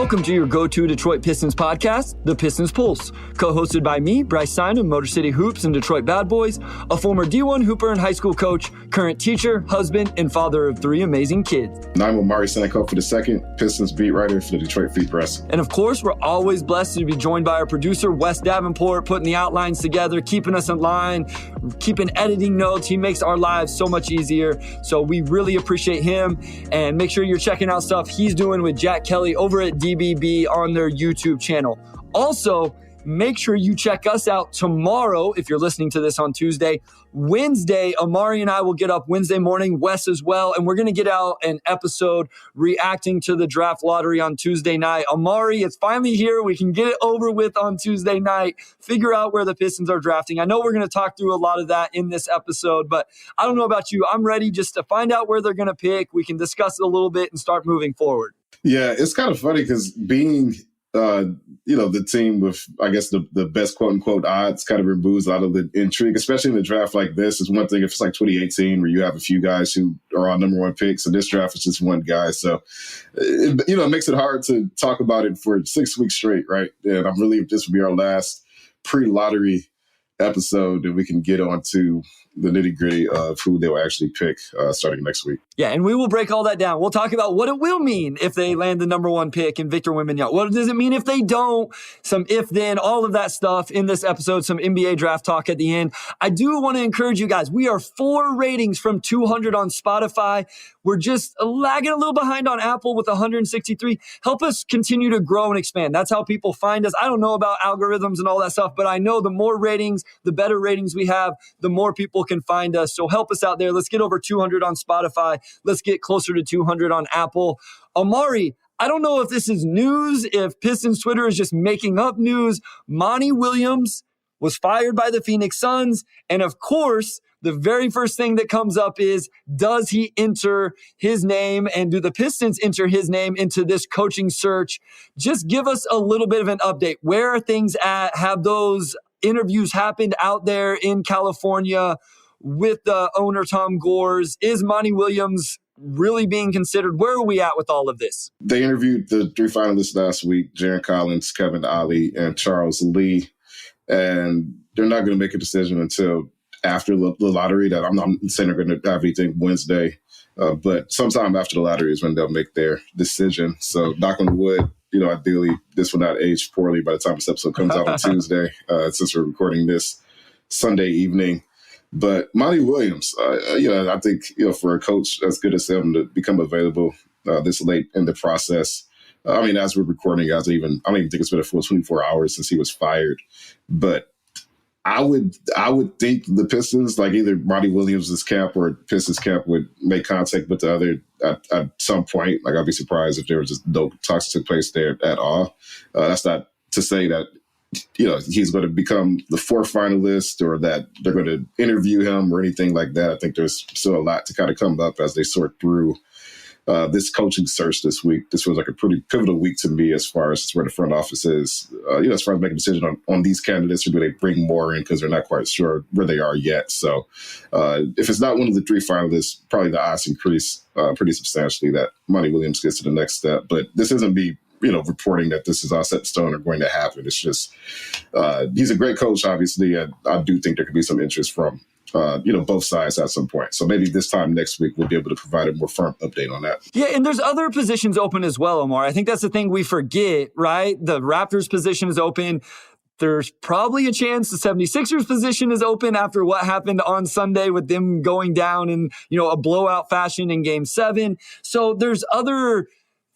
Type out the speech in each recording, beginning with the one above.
Welcome to your go-to Detroit Pistons podcast, The Pistons Pulse, co-hosted by me, Bryce and Omari, Motor City Hoops and Detroit Bad Boys, a former D1 Hooper and high school coach, current teacher, husband, and father of 3 amazing kids. And I'm Omari for the second, Pistons beat writer for the Detroit Free Press. And of course, we're always blessed to be joined by our producer, Wes Davenport, putting the outlines together, keeping us in line, keeping editing notes. He makes our lives so much easier. So we really appreciate him. And make sure you're checking out stuff he's doing with Jack Kelly over at DBB on their YouTube channel. Also, make sure you check us out tomorrow if you're listening to this on Tuesday. Wednesday, Omari and I will get up Wednesday morning, Wes as well, and we're going to get out an episode reacting to the draft lottery on Tuesday night. Omari, it's finally here. We can get it over with on Tuesday night, figure out where the Pistons are drafting. I know we're going to talk through a lot of that in this episode, but I don't know about you. I'm ready just to find out where they're going to pick. We can discuss it a little bit and start moving forward. Yeah, it's kind of funny because being, the team with, I guess, the best quote-unquote odds kind of removes a lot of the intrigue, especially in a draft like this. It's one thing if it's like 2018 where you have a few guys who are on number one picks, and this draft is just one guy. So, it makes it hard to talk about it for 6 weeks straight, right? And I'm relieved this will be our last pre-lottery episode, and we can get on to the nitty-gritty of who they'll actually pick starting next week. Yeah, and we will break all that down. We'll talk about what it will mean if they land the number one pick in Victor Wembanyama. What does it mean if they don't? Some if-then, all of that stuff in this episode, some NBA draft talk at the end. I do want to encourage you guys. We are 4 ratings from 200 on Spotify. We're just lagging a little behind on Apple with 163. Help us continue to grow and expand. That's how people find us. I don't know about algorithms and all that stuff, but I know the more ratings, the better ratings we have, the more people can find us. So help us out there. Let's get over 200 on Spotify. Let's get closer to 200 on Apple. Omari, I don't know if this is news, if Pistons Twitter is just making up news. Monty Williams was fired by the Phoenix Suns. And of course, the very first thing that comes up is, does he enter his name and do the Pistons enter his name into this coaching search? Just give us a little bit of an update. Where are things at? Have those interviews happened out there in California with the owner, Tom Gores? Is Monty Williams really being considered? Where are we at with all of this? They interviewed the 3 finalists last week, Jaron Collins, Kevin Ollie, and Charles Lee, and they're not going to make a decision until after the lottery. That I'm not saying they're going to have anything Wednesday, but sometime after the lottery is when they'll make their decision. So knock on wood, ideally this will not age poorly by the time this episode comes out on Tuesday, since we're recording this Sunday evening. But Monty Williams, I think, for a coach as good as him to become available this late in the process. As we're recording, guys, I don't even think it's been a full 24 hours since he was fired. But I would think the Pistons, like either Monty Williams' camp or Pistons camp, would make contact with the other at some point. Like, I'd be surprised if there was just no talks took place there at all. That's not to say that he's going to become the 4th finalist or that they're going to interview him or anything like that. I think there's still a lot to kind of come up as they sort through this coaching search this week. This was like a pretty pivotal week to me as far as where the front office is, as far as making a decision on these candidates, or do they bring more in because they're not quite sure where they are yet. So if it's not one of the 3 finalists, probably the odds increase pretty substantially that Monty Williams gets to the next step. But this isn't me reporting that this is all set in stone or going to happen. It's just, he's a great coach, obviously, and I do think there could be some interest from, both sides at some point. So maybe this time next week, we'll be able to provide a more firm update on that. Yeah, and there's other positions open as well, Omar. I think that's the thing we forget, right? The Raptors position is open. There's probably a chance the 76ers position is open after what happened on Sunday with them going down in, a blowout fashion in Game 7. So there's other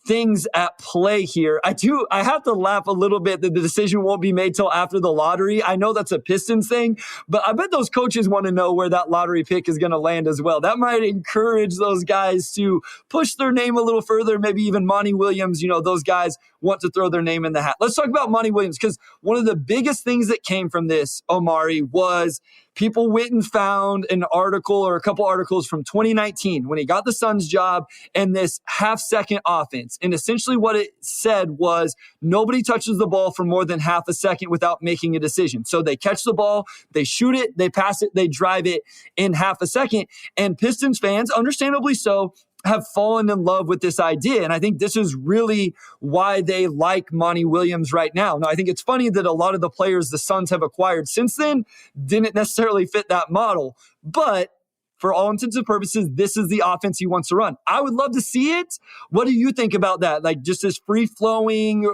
things at play here. I have to laugh a little bit that the decision won't be made till after the lottery. I know that's a Pistons thing, but I bet those coaches want to know where that lottery pick is going to land as well. That might encourage those guys to push their name a little further. Maybe even Monty Williams, those guys want to throw their name in the hat. Let's talk about Monty Williams, because one of the biggest things that came from this, Omari, was people went and found an article or a couple articles from 2019 when he got the Suns job and this half-second offense. And essentially what it said was nobody touches the ball for more than half a second without making a decision. So they catch the ball, they shoot it, they pass it, they drive it in half a second. And Pistons fans, understandably so, have fallen in love with this idea. And I think this is really why they like Monty Williams right now. Now, I think it's funny that a lot of the players the Suns have acquired since then didn't necessarily fit that model. But for all intents and purposes, this is the offense he wants to run. I would love to see it. What do you think about that? Like just this free-flowing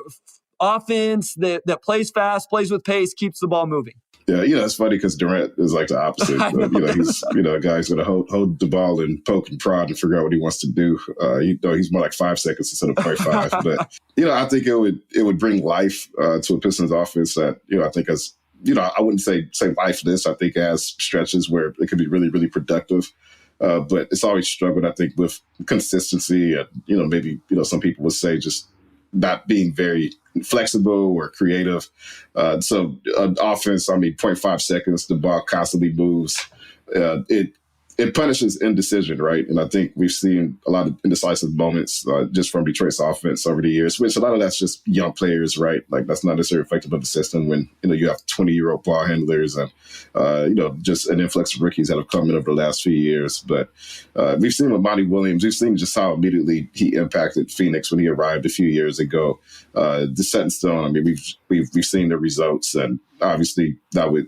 offense that plays fast, plays with pace, keeps the ball moving. Yeah, it's funny because Durant is like the opposite. He's a guy who's going to hold the ball and poke and prod and figure out what he wants to do. He's more like 5 seconds instead of 0.5. But I think it would bring life to a Pistons offense that I think has I wouldn't say lifeless. I think it has stretches where it could be really, really productive. But it's always struggled, I think, with consistency. And, maybe some people would say just not being very flexible or creative. So offense, 0.5 seconds, the ball constantly moves. It punishes indecision, right? And I think we've seen a lot of indecisive moments just from Detroit's offense over the years, which a lot of that's just young players, right? Like that's not necessarily reflective of the system when, you have 20-year-old ball handlers and, just an influx of rookies that have come in over the last few years. But we've seen with Monty Williams, we've seen just how immediately he impacted Phoenix when he arrived a few years ago. The set in stone, I mean, we've seen the results, and obviously that would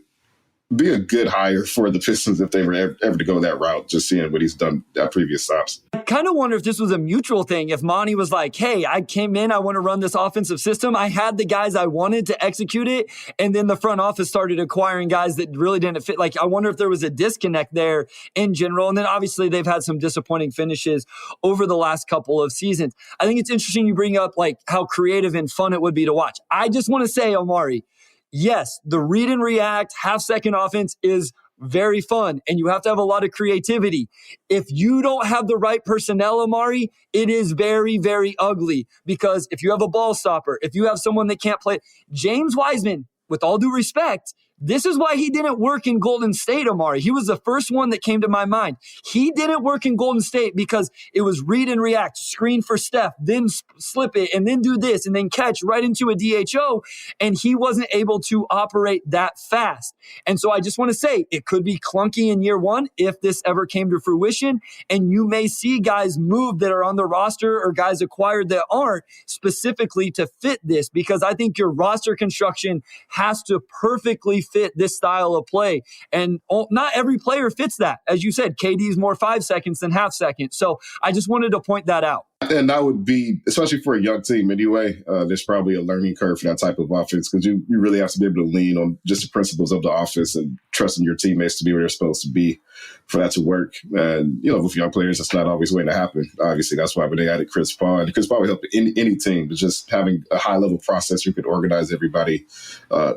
be a good hire for the Pistons if they were ever to go that route, just seeing what he's done at previous stops. I kind of wonder if this was a mutual thing. If Monty was like, hey, I came in, I want to run this offensive system. I had the guys I wanted to execute it. And then the front office started acquiring guys that really didn't fit. Like, I wonder if there was a disconnect there in general. And then obviously they've had some disappointing finishes over the last couple of seasons. I think it's interesting you bring up like how creative and fun it would be to watch. I just want to say, Omari, yes, the read and react half-second offense is very fun, and you have to have a lot of creativity. If you don't have the right personnel, Omari, it is very, very ugly because if you have a ball stopper, if you have someone that can't play, James Wiseman, with all due respect, this is why he didn't work in Golden State, Omari. He was the first one that came to my mind. He didn't work in Golden State because it was read and react, screen for Steph, then slip it, and then do this, and then catch right into a DHO, and he wasn't able to operate that fast. And so I just want to say it could be clunky in year one if this ever came to fruition, and you may see guys move that are on the roster or guys acquired that aren't specifically to fit this, because I think your roster construction has to perfectly fit this style of play. And not every player fits that. As you said, KD is more 5 seconds than half second. So I just wanted to point that out. And that would be, especially for a young team anyway, there's probably a learning curve for that type of offense because you really have to be able to lean on just the principles of the offense and trusting your teammates to be where they're supposed to be for that to work. And, with young players, that's not always going to happen. Obviously, that's why when they added Chris Paul, and Chris Paul would help any team, but just having a high-level process who could organize everybody, I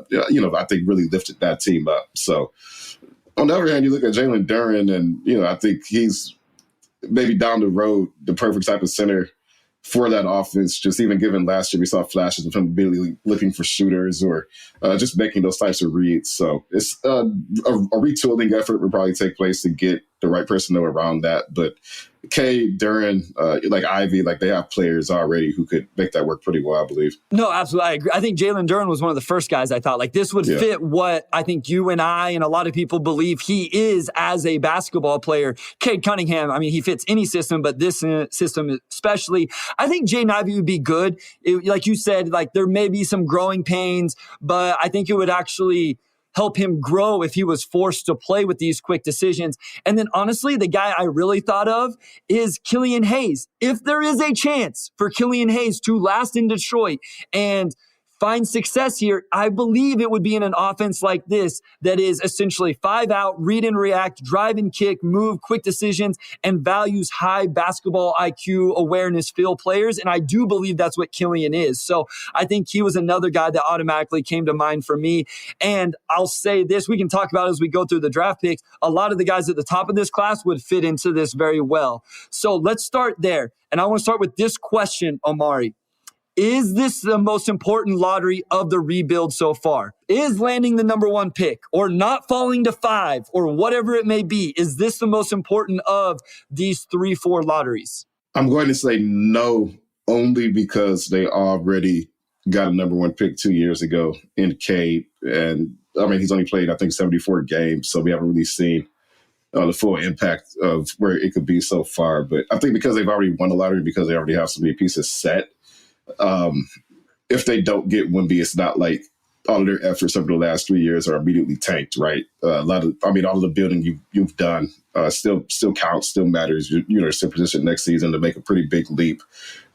think really lifted that team up. So on the other hand, you look at Jalen Duren, and, I think he's maybe down the road, the perfect type of center for that offense. Just even given last year, we saw flashes of him really looking for shooters or just making those types of reads. So it's a retooling effort would probably take place to get the right personnel around that. But K, Duren, like Ivy, like they have players already who could make that work pretty well, I believe. No, absolutely. I agree. I think Jalen Duren was one of the first guys I thought like this would fit what I think you and I and a lot of people believe he is as a basketball player. Cade Cunningham, I mean, he fits any system, but this system especially. I think Jaden Ivey would be good. Like you said, like there may be some growing pains, but I think it would actually help him grow if he was forced to play with these quick decisions. And then honestly, the guy I really thought of is Killian Hayes. If there is a chance for Killian Hayes to last in Detroit and find success here, I believe it would be in an offense like this that is essentially 5 out, read and react, drive and kick, move, quick decisions, and values high basketball IQ, awareness, feel players. And I do believe that's what Killian is. So I think he was another guy that automatically came to mind for me. And I'll say this, we can talk about as we go through the draft picks, a lot of the guys at the top of this class would fit into this very well. So let's start there. And I want to start with this question, Omari. Is this the most important lottery of the rebuild so far? Is landing the number 1 pick or not falling to 5 or whatever it may be, is this the most important of these 3-4 lotteries? I'm going to say no, only because they already got a number 1 pick 2 years ago in Cade. And I mean, he's only played, I think, 74 games. So we haven't really seen the full impact of where it could be so far. But I think because they've already won the lottery, because they already have so many pieces set, if they don't get Wemby, it's not like all of their efforts over the last 3 years are immediately tanked, right? All of the building you've done still counts, still matters. You're still positioned next season to make a pretty big leap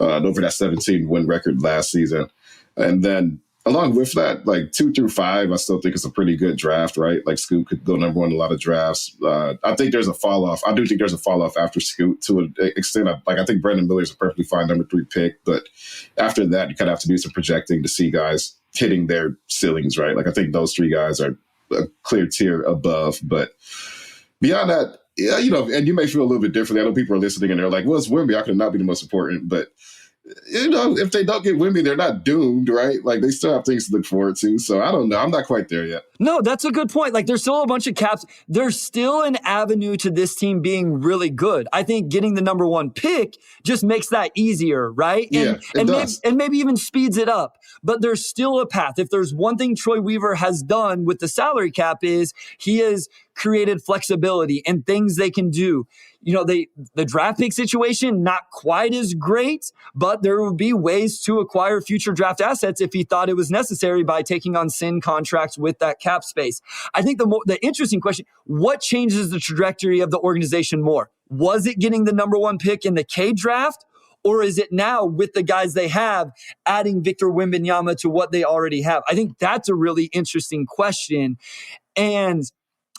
over that 17-win record last season. And then along with that, like 2 through 5, I still think it's a pretty good draft, right? Like Scoot could go number 1 in a lot of drafts. I think there's a fall off. I do think there's a fall off after Scoot to an extent. I think Brandon Miller's a perfectly fine number 3 pick, but after that, you kind of have to do some projecting to see guys hitting their ceilings, right? Like I think those 3 guys are a clear tier above, but beyond that, yeah, and you may feel a little bit differently. I know people are listening and they're like, well, it's Wemby. I could not be the most important, but if they don't get Wemby, they're not doomed, right? Like they still have things to look forward to. So I don't know. I'm not quite there yet. No, that's a good point. Like there's still a bunch of caps. There's still an avenue to this team being really good. I think getting the number 1 pick just makes that easier, right? And maybe even speeds it up. But there's still a path. If there's one thing Troy Weaver has done with the salary cap is he has created flexibility and things they can do. The draft pick situation, not quite as great, but there would be ways to acquire future draft assets if he thought it was necessary by taking on sin contracts with that cap space. I think the interesting question, what changes the trajectory of the organization more? Was it getting the number 1 pick in the K draft? Or is it now with the guys they have, adding Victor Wembanyama to what they already have? I think that's a really interesting question. And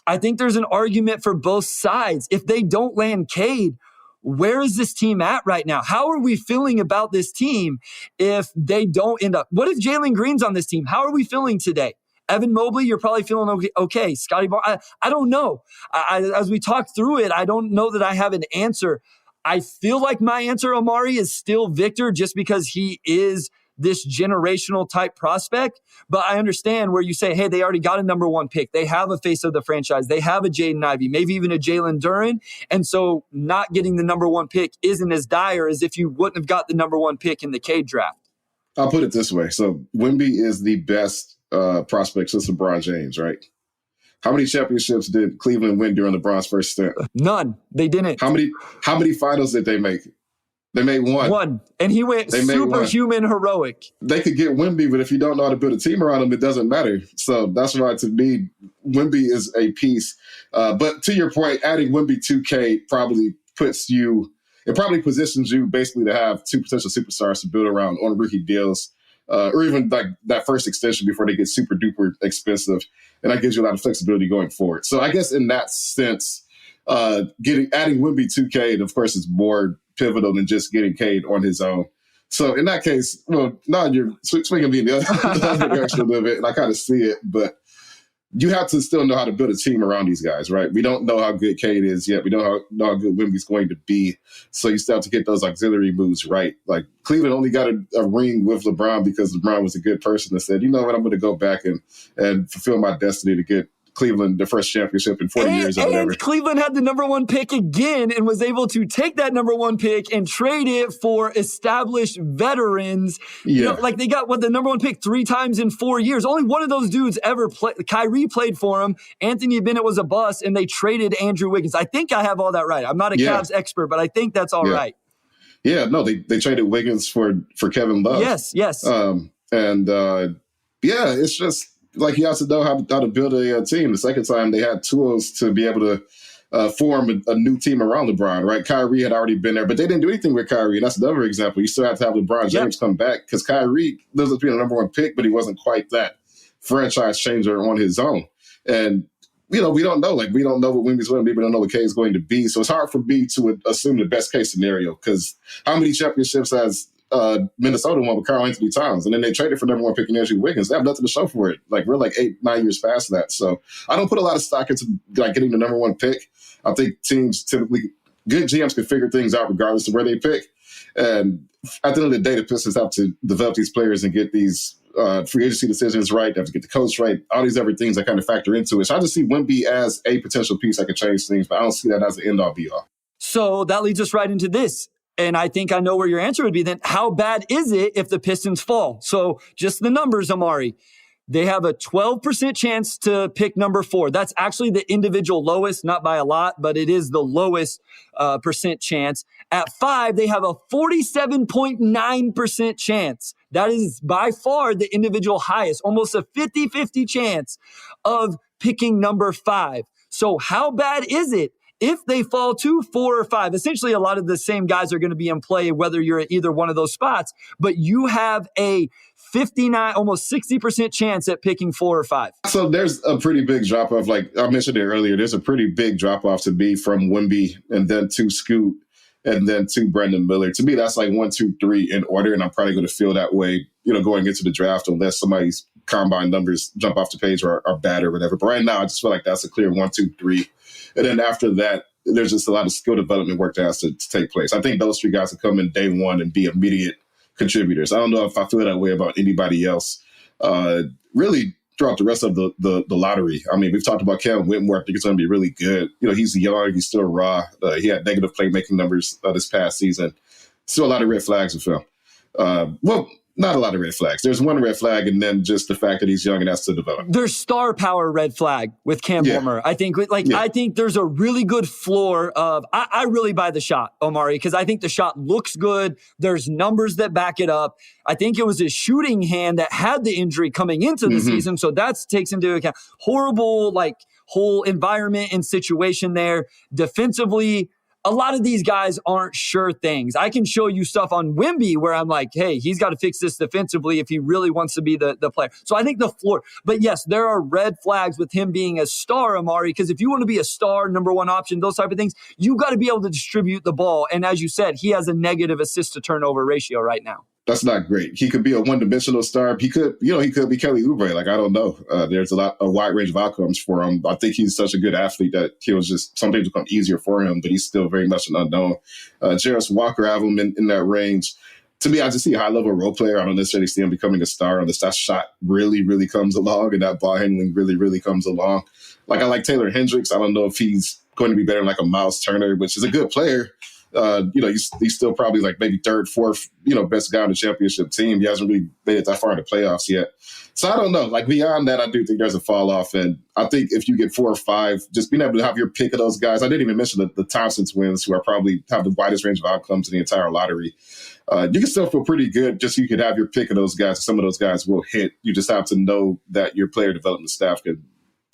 I think there's an argument for both sides. If they don't land Cade, where is this team at right now? How are we feeling about this team if they don't end up? What if Jalen Green's on this team? How are we feeling today? Evan Mobley, you're probably feeling okay. Scotty Barnes, I don't know. As we talk through it, I don't know that I have an answer. I feel like my answer, Omari, is still Victor just because he is this generational type prospect. But I understand where you say, hey, they already got a number 1 pick. They have a face of the franchise. They have a Jaden Ivey, maybe even a Jalen Duren. And so not getting the number 1 pick isn't as dire as if you wouldn't have got the number 1 pick in the K draft. I'll put it this way. So Wemby is the best prospect since LeBron James, right? How many championships did Cleveland win during LeBron's first stint? None. They didn't. How many finals did they make? They made 1. 1. And he went superhuman heroic. They could get Wemby, but if you don't know how to build a team around him, it doesn't matter. So that's why, to me, Wemby is a piece. But to your point, adding Wemby to K probably positions you basically to have 2 potential superstars to build around on rookie deals, or even like that first extension before they get super duper expensive. And that gives you a lot of flexibility going forward. So I guess in that sense, adding Wemby to Cade, of course, is more pivotal than just getting Cade on his own. So in that case, well, now you're swinging me in the other direction a little bit, and I kind of see it, but you have to still know how to build a team around these guys, right? We don't know how good Cade is yet. We don't know how good Wemby's going to be. So you still have to get those auxiliary moves right. Like Cleveland only got a ring with LeBron because LeBron was a good person and said, you know what, I'm going to go back and fulfill my destiny to get Cleveland the first championship in 40 years or whatever. And Cleveland had the number 1 pick again and was able to take that number 1 pick and trade it for established veterans. Yeah. Like they got the number 1 pick 3 times in 4 years. Only one of those dudes ever played. Kyrie played for him. Anthony Bennett was a bust, and they traded Andrew Wiggins. I think I have all that right. I'm not a Cavs expert, but I think that's all right. Yeah, no, they traded Wiggins for Kevin Love. Yes. It's just, like, you have to know how to build a team. The second time, they had tools to be able to form a new team around LeBron, right? Kyrie had already been there, but they didn't do anything with Kyrie. And that's another example. You still have to have LeBron James come back because Kyrie lives up being the number 1 pick, but he wasn't quite that franchise changer on his own. And, we don't know. Like, we don't know what Wemby's going to be. We don't know what K is going to be. So it's hard for me to assume the best case scenario because how many championships has Minnesota won with Karl Anthony Towns, and then they traded for number 1 pick in Andrew Wiggins. They have nothing to show for it. Like, we're like 8-9 years past that. So I don't put a lot of stock into like getting the number 1 pick. I think teams typically, good GMs can figure things out regardless of where they pick. And at the end of the day, the Pistons have to develop these players and get these free agency decisions right. They have to get the coach right. All these other things that kind of factor into it. So I just see Wemby as a potential piece that could change things, but I don't see that as an end-all be-all. So that leads us right into this. And I think I know where your answer would be then. How bad is it if the Pistons fall? So just the numbers, Omari. They have a 12% chance to pick number 4. That's actually the individual lowest, not by a lot, but it is the lowest percent chance. At 5, they have a 47.9% chance. That is by far the individual highest, almost a 50-50 chance of picking number 5. So how bad is it if they fall to 4 or 5? Essentially, a lot of the same guys are going to be in play, whether you're at either one of those spots, but you have a 59, almost 60% chance at picking 4 or 5. So there's a pretty big drop off. Like I mentioned it earlier, there's a pretty big drop off to be from Wemby and then to Scoot and then to Brandon Miller. To me, that's like 1, 2, 3 in order. And I'm probably going to feel that way, going into the draft unless somebody's combine numbers jump off the page or are bad or whatever. But right now, I just feel like that's a clear 1, 2, 3. And then after that, there's just a lot of skill development work that has to take place. I think those 3 guys will come in day one and be immediate contributors. I don't know if I feel that way about anybody else. Really, throughout the rest of the lottery. I mean, we've talked about Cam Whitmore. I think it's going to be really good. He's young. He's still raw. He had negative playmaking numbers this past season. Still a lot of red flags with him. Well, not a lot of red flags. There's one red flag, and then just the fact that he's young and has to develop. There's star power red flag with Cam Whitmore. I think, I think there's a really good floor of. I really buy the shot, Omari, because I think the shot looks good. There's numbers that back it up. I think it was his shooting hand that had the injury coming into the season, so that takes into account horrible whole environment and situation there. Defensively, a lot of these guys aren't sure things. I can show you stuff on Wemby where I'm like, hey, he's got to fix this defensively if he really wants to be the player. So I think the floor. But yes, there are red flags with him being a star, Omari, because if you want to be a star, number one option, those type of things, you got to be able to distribute the ball. And as you said, he has a negative assist to turnover ratio right now. That's not great. He could be a one-dimensional star. He could be Kelly Oubre. I don't know. There's a wide range of outcomes for him. I think he's such a good athlete that some things become easier for him, but he's still very much an unknown. Jarris Walker, I have him in that range. To me, I just see a high-level role player. I don't necessarily see him becoming a star unless that shot really, really comes along and that ball handling really, really comes along. I like Taylor Hendricks. I don't know if he's going to be better than a Miles Turner, which is a good player. He's still probably maybe third, fourth, best guy on the championship team. He hasn't really made it that far in the playoffs yet. So I don't know. Beyond that, I do think there's a fall off. And I think if you get 4 or 5, just being able to have your pick of those guys. I didn't even mention the Thompson twins, who are probably have the widest range of outcomes in the entire lottery. You can still feel pretty good just so you could have your pick of those guys. Some of those guys will hit. You just have to know that your player development staff could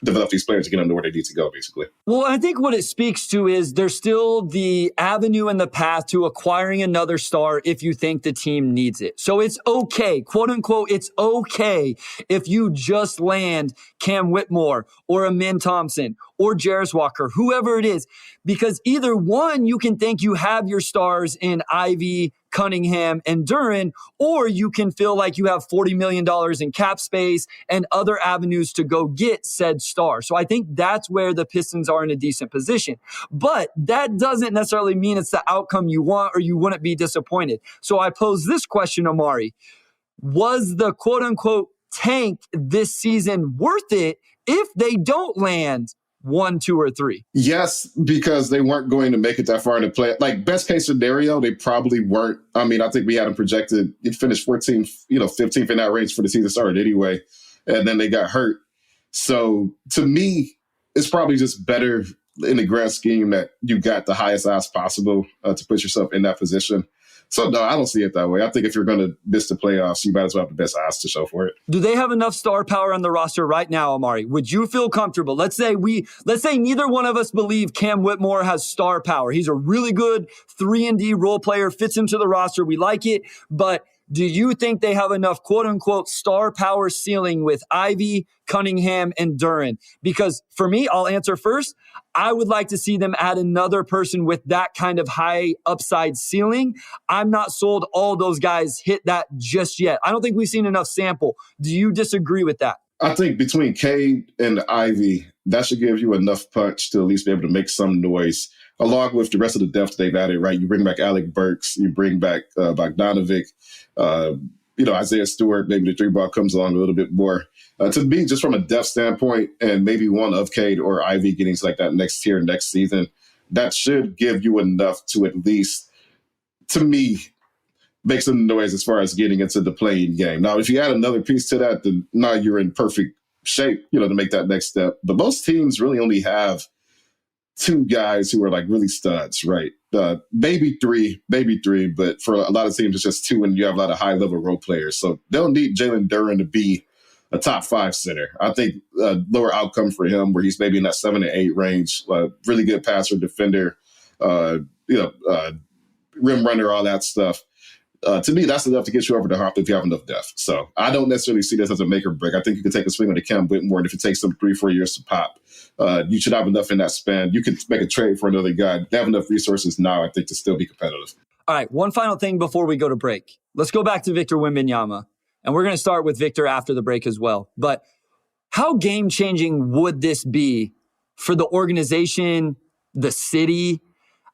develop these players to get them to where they need to go, basically. Well, I think what it speaks to is there's still the avenue and the path to acquiring another star if you think the team needs it. So it's okay, quote unquote, it's okay if you just land Cam Whitmore or Amin Thompson or Jarris Walker, whoever it is, because either one, you can think you have your stars in Ivy, Cunningham, and Duren, or you can feel like you have $40 million in cap space and other avenues to go get said star. So I think that's where the Pistons are in a decent position. But that doesn't necessarily mean it's the outcome you want or you wouldn't be disappointed. So I pose this question, Omari. Was the quote-unquote tank this season worth it if they don't land 1, 2, or 3? Yes, because they weren't going to make it that far in the play. Best case scenario, they probably weren't. I mean, I think we had them projected. It finished 14th, 15th in that range for the season started anyway, and then they got hurt. So to me, it's probably just better in the grand scheme that you got the highest odds possible to put yourself in that position. So, no, I don't see it that way. I think if you're going to miss the playoffs, you might as well have the best odds to show for it. Do they have enough star power on the roster right now, Omari? Would you feel comfortable? Let's say neither one of us believe Cam Whitmore has star power. He's a really good 3-and-D role player, fits into the roster. We like it. But do you think they have enough quote-unquote star power ceiling with Ivy, Cunningham, and Duren? Because for me, I'll answer first. I would like to see them add another person with that kind of high upside ceiling. I'm not sold all those guys hit that just yet. I don't think we've seen enough sample. Do you disagree with that? I think between Cade and Ivy, that should give you enough punch to at least be able to make some noise, along with the rest of the depth they've added, right? You bring back Alec Burks, you bring back Bogdanovic, Isaiah Stewart, maybe the 3-ball comes along a little bit more. To me, just from a depth standpoint, and maybe one of Cade or Ivy getting to that next tier next season, that should give you enough to at least, to me, make some noise as far as getting into the playing game. Now, if you add another piece to that, then now you're in perfect shape, to make that next step. But most teams really only have two guys who are like really studs, right? Maybe three, but for a lot of teams, it's just two, and you have a lot of high-level role players. So they'll need Jalen Duren to be a top 5 center. I think lower outcome for him, where he's maybe in that 7 to 8 range, really good passer, defender, rim runner, all that stuff. To me, that's enough to get you over the hump if you have enough depth. So I don't necessarily see this as a make or break. I think you can take a swing on the Cam Whitmore, and if it takes them 3-4 years to pop, you should have enough in that span. You could make a trade for another guy. They have enough resources now, I think, to still be competitive. All right, one final thing before we go to break. Let's go back to Victor Wembanyama, and we're going to start with Victor after the break as well. But how game-changing would this be for the organization, the city?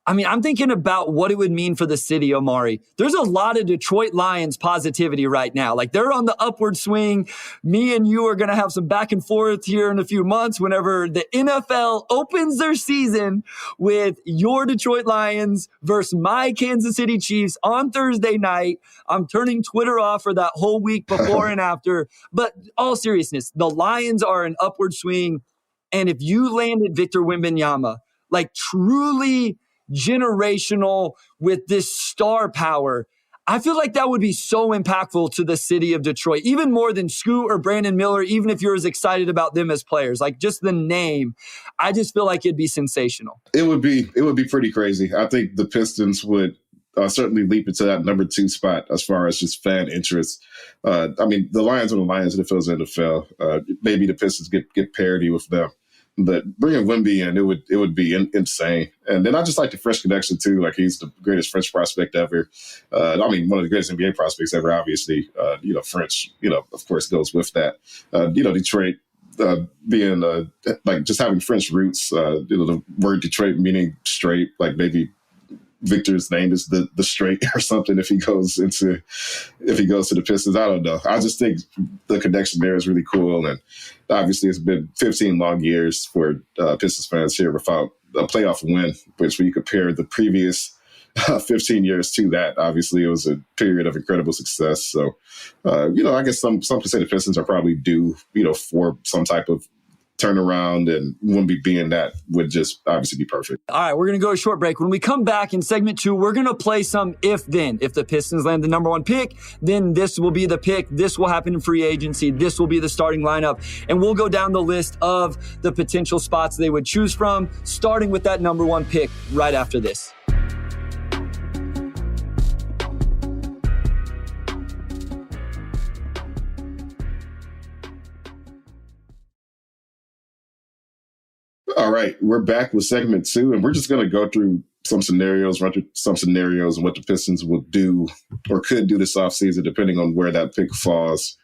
I mean, I'm thinking about what it would mean for the city, Omari. There's a lot of Detroit Lions positivity right now. Like, they're on the upward swing. Me and you are going to have some back and forth here in a few months whenever the NFL opens their season with your Detroit Lions versus my Kansas City Chiefs on Thursday night. I'm turning Twitter off for that whole week before and after. But all seriousness, the Lions are an upward swing. And if you landed Victor Wembanyama, like truly generational with this star power, I feel like that would be so impactful to the city of Detroit, even more than Scoot or Brandon Miller, even if you're as excited about them as players. Like, just the name, I just feel like it'd be sensational. It would be pretty crazy. I think the Pistons would certainly leap into that number 2 spot as far as just fan interest. I mean, the Lions are the Lions, and it feels NFL. Maybe the Pistons get parity with them. But bringing Wemby in, it would be insane. And then I just like the French connection, too. Like, he's the greatest French prospect ever. I mean, one of the greatest NBA prospects ever, obviously. French, of course, goes with that. Detroit being, like, just having French roots, the word Detroit meaning straight, like maybe Victor's name is the straight or something if he goes to the Pistons. I don't know. I just think the connection there is really cool. And obviously it's been 15 long years for Pistons fans here without a playoff win, which when you compare the previous 15 years to that, obviously it was a period of incredible success. So, I guess some could say the Pistons are probably due, for some type of turnaround, and Wemby being that would just obviously be perfect. All right, we're going to go to a short break. When we come back in segment 2, we're going to play some if-then. If the Pistons land the number 1 pick, then this will be the pick. This will happen in free agency. This will be the starting lineup. And we'll go down the list of the potential spots they would choose from, starting with that number 1 pick right after this. All right, we're back with segment 2, and we're just going to go through run through some scenarios and what the Pistons will do or could do this offseason, depending on where that pick falls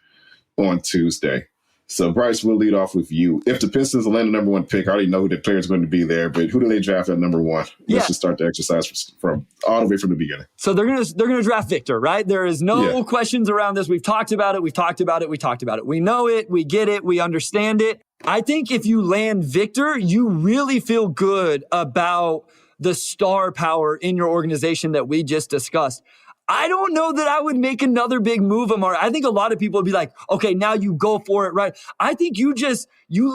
on Tuesday. So, Bryce, we'll lead off with you. If the Pistons land the number 1 pick, I already know who the player is going to be there, but who do they draft at number 1? Let's just start the exercise from all the way from the beginning. So they're gonna draft Victor, right? There is no questions around this. We've talked about it. We know it. We get it. We understand it. I think if you land Victor, you really feel good about the star power in your organization that we just discussed. I don't know that I would make another big move, Omari. I think a lot of people would be like, okay, now you go for it, right? I think you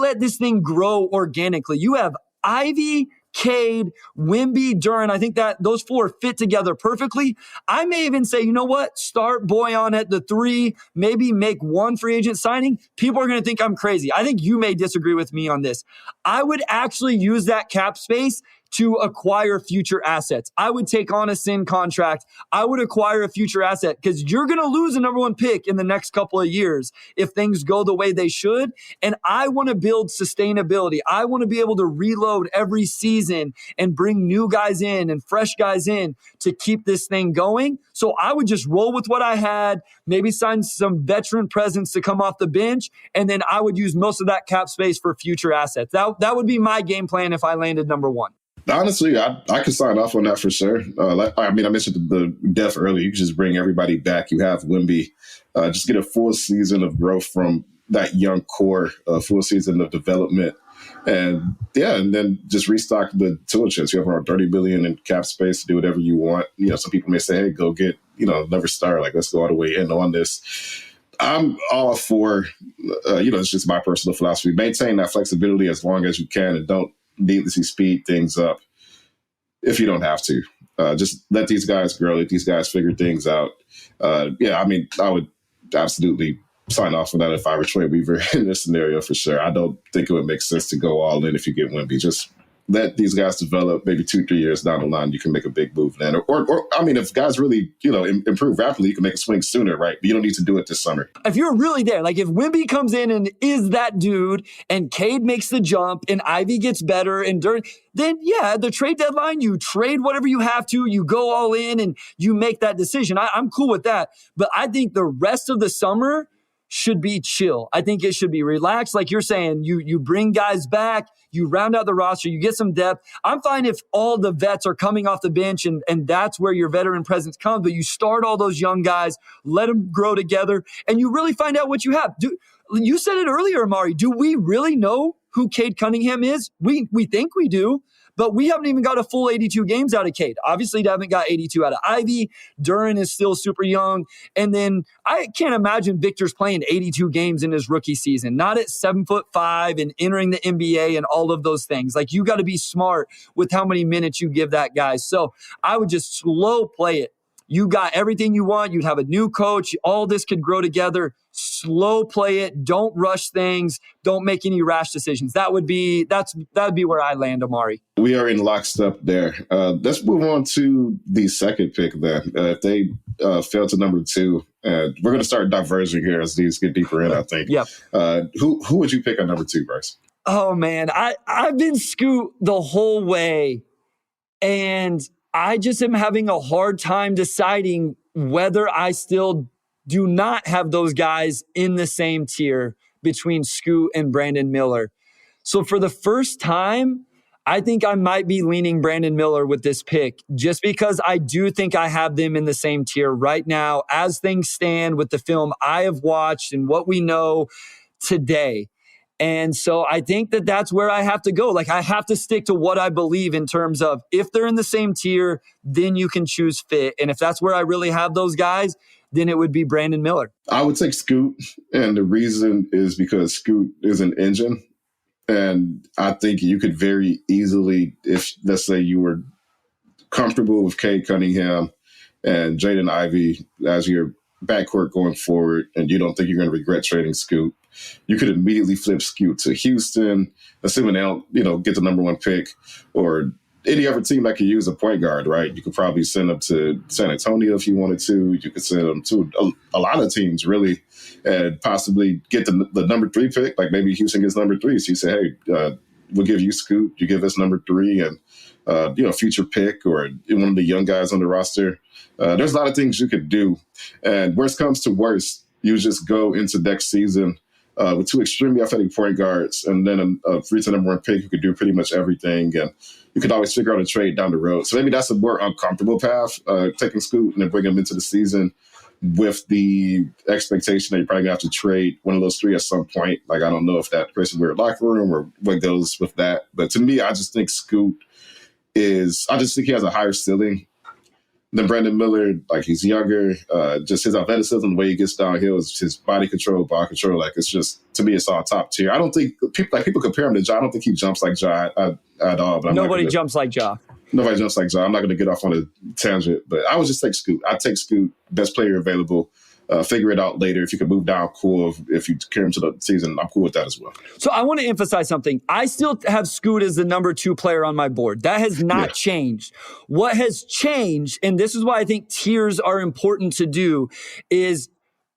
let this thing grow organically. You have Ivy, Cade, Wemby, Duren. I think that those 4 fit together perfectly. I may even say, you know what? Start Boyan at the 3, maybe make 1 free agent signing. People are going to think I'm crazy. I think you may disagree with me on this. I would actually use that cap space to acquire future assets. I would take on a Sin contract. I would acquire a future asset because you're going to lose a number 1 pick in the next couple of years if things go the way they should. And I want to build sustainability. I want to be able to reload every season and bring new guys in and fresh guys in to keep this thing going. So I would just roll with what I had, maybe sign some veteran presence to come off the bench, and then I would use most of that cap space for future assets. That would be my game plan if I landed number 1. Honestly, I could sign off on that for sure. I mentioned the depth earlier. You can just bring everybody back. You have Wemby. Just get a full season of growth from that young core, a full season of development. And and then just restock the tool chest. You have around $30 billion in cap space to do whatever you want. Some people may say, hey, go get, another star. Like, let's go all the way in on this. I'm all for, it's just my personal philosophy. Maintain that flexibility as long as you can and don't needlessly speed things up if you don't have to. Just let these guys grow, let these guys figure things out. I would absolutely sign off on that if I were Troy Weaver in this scenario for sure. I don't think it would make sense to go all in if you get Wemby. Just let these guys develop. Maybe 2-3 years down the line, you can make a big move then. Or if guys really, improve rapidly, you can make a swing sooner, right? But you don't need to do it this summer. If you're really there, like if Wemby comes in and is that dude and Cade makes the jump and Ivy gets better and then the trade deadline, you trade whatever you have to, you go all in and you make that decision. I'm cool with that. But I think the rest of the summer should be chill. I think it should be relaxed. Like you're saying, you bring guys back, you round out the roster, you get some depth. I'm fine if all the vets are coming off the bench and that's where your veteran presence comes, but you start all those young guys, let them grow together, and you really find out what you have. You said it earlier, Amari. Do we really know who Cade Cunningham is? We think we do, but we haven't even got a full 82 games out of Cade. Obviously, they haven't got 82 out of Ivy. Duren is still super young. And then I can't imagine Victor's playing 82 games in his rookie season, not at 7'5" and entering the NBA and all of those things. Like, you got to be smart with how many minutes you give that guy. So I would just slow play it. You got everything you want. You'd have a new coach. All this could grow together. Slow play it. Don't rush things. Don't make any rash decisions. That would be where I land, Amari. We are in lockstep there. Let's move on to the second pick then. If they fell to number 2, we're going to start diverging here as these get deeper in, I think. Yep. Who would you pick at number 2, Bryce? Oh, man. I've been Scoot the whole way. And I just am having a hard time deciding whether I still do not have those guys in the same tier between Scoot and Brandon Miller. So for the first time, I think I might be leaning Brandon Miller with this pick, just because I do think I have them in the same tier right now as things stand with the film I have watched and what we know today. And so I think that that's where I have to go. Like, I have to stick to what I believe in terms of if they're in the same tier, then you can choose fit. And if that's where I really have those guys, then it would be Brandon Miller. I would take Scoot. And the reason is because Scoot is an engine. And I think you could very easily, if let's say you were comfortable with Cade Cunningham and Jaden Ivey as your backcourt going forward, and you don't think you're going to regret trading Scoot, you could immediately flip Scoot to Houston, assuming they don't, get the number 1 pick, or any other team that could use a point guard, right? You could probably send them to San Antonio if you wanted to. You could send them to a lot of teams, really, and possibly get the number 3 pick. Like, maybe Houston gets number 3. So you say, hey, we'll give you Scoot. You give us number 3 and, future pick or one of the young guys on the roster. There's a lot of things you could do. And worst comes to worst, you just go into next season with 2 extremely athletic point guards and then a free to number 1 pick who could do pretty much everything. And you could always figure out a trade down the road. So maybe that's a more uncomfortable path, taking Scoot and then bring him into the season with the expectation that you're probably going to have to trade one of those 3 at some point. Like, I don't know if that creates a weird locker room or what goes with that. But to me, I just think Scoot I just think he has a higher ceiling than Brandon Miller. Like, he's younger, just his athleticism, the way he gets downhill, his body control, ball control. Like, it's just, to me, it's all top tier. I don't think people compare him to Ja. I don't think he jumps like Ja at all. But nobody jumps like Ja. Nobody jumps like Ja. I'm not going to get off on a tangent, but I would just take Scoot. I'd take Scoot, best player available. Figure it out later. If you can move down, cool. If you carry him to the season, I'm cool with that as well. So I want to emphasize something. I still have Scoot as the number 2 player on my board. That has not changed. What has changed, and this is why I think tiers are important to do, is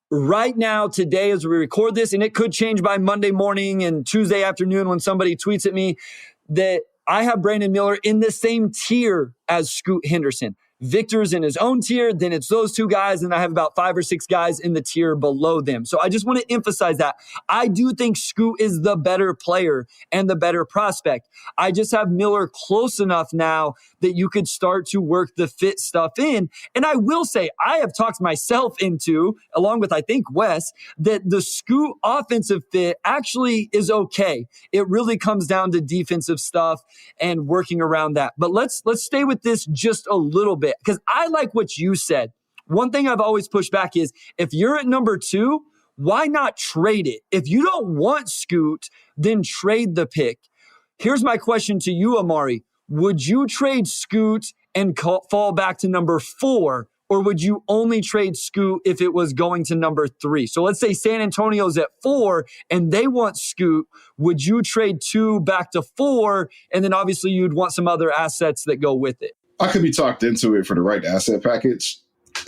right now, today, as we record this, and it could change by Monday morning and Tuesday afternoon when somebody tweets at me, that I have Brandon Miller in the same tier as Scoot Henderson. Victor's in his own tier, then it's those 2 guys, and I have about 5 or 6 guys in the tier below them. So I just want to emphasize that. I do think Scoot is the better player and the better prospect. I just have Miller close enough now that you could start to work the fit stuff in. And I will say, I have talked myself into, along with I think Wes, that the Scoot offensive fit actually is okay. It really comes down to defensive stuff and working around that. But let's stay with this just a little bit, because I like what you said. One thing I've always pushed back is if you're at number 2, why not trade it? If you don't want Scoot, then trade the pick. Here's my question to you, Omari. Would you trade Scoot and fall back to number 4, or would you only trade Scoot if it was going to number 3? So let's say San Antonio's at 4 and they want Scoot. Would you trade 2 back to 4? And then obviously you'd want some other assets that go with it. I could be talked into it for the right asset package.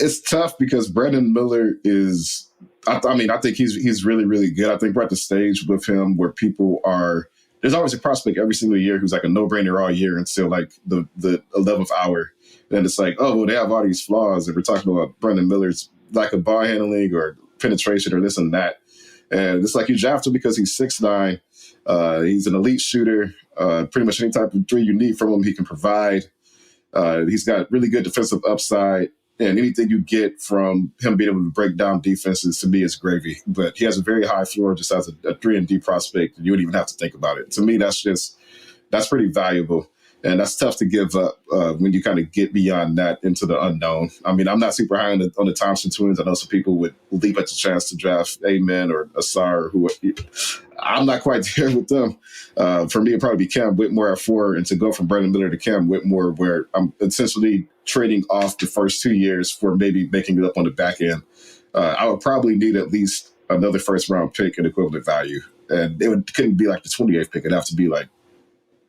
It's tough because Brandon Miller is, I think he's really, really good. I think we're at the stage with him where people are, there's always a prospect every single year who's like a no-brainer all year until like the 11th hour. Then it's like, oh, well, they have all these flaws. And we're talking about Brandon Miller's lack of ball handling or penetration or this and that. And it's like you draft him because he's 6'9". He's an elite shooter. Pretty much any type of three you need from him, he can provide. He's got really good defensive upside. And anything you get from him being able to break down defenses, to me, is gravy. But he has a very high floor just as a 3-and-D prospect, and you wouldn't even have to think about it. To me, that's pretty valuable. And that's tough to give up when you kind of get beyond that into the unknown. I mean, I'm not super high on the Thompson twins. I know some people would leap at the chance to draft Amen or Asar or who. I'm not quite there with them. For me, it'd probably be Cam Whitmore at 4, and to go from Brandon Miller to Cam Whitmore, where I'm essentially trading off the first 2 years for maybe making it up on the back end. I would probably need at least another first-round pick in equivalent value. And couldn't be like the 28th pick. It'd have to be like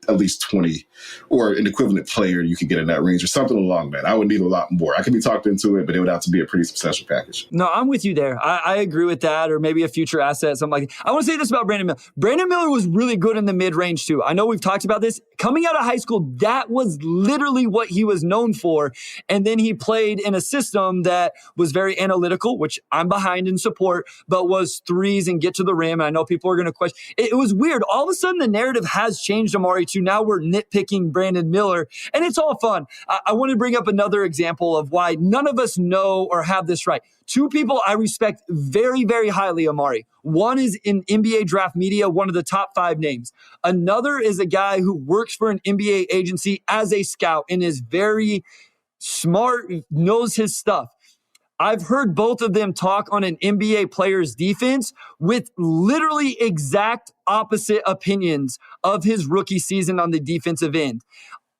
at least 20 or an equivalent player you could get in that range or something along that. I would need a lot more. I could be talked into it, but it would have to be a pretty substantial package. No, I'm with you there. I agree with that, or maybe a future asset, something like that. I want to say this about Brandon Miller. Brandon Miller was really good in the mid-range too. I know we've talked about this. Coming out of high school, that was literally what he was known for. And then he played in a system that was very analytical, which I'm behind in support, but was threes and get to the rim. And I know people are going to question. It was weird. All of a sudden, the narrative has changed, Omari, to now we're nitpicking Brandon Miller, and it's all fun. I want to bring up another example of why none of us know or have this right. 2 people I respect very, very highly, Omari. One is in NBA draft media, one of the top 5 names. Another is a guy who works for an NBA agency as a scout and is very smart, knows his stuff. I've heard both of them talk on an NBA player's defense with literally exact opposite opinions of his rookie season on the defensive end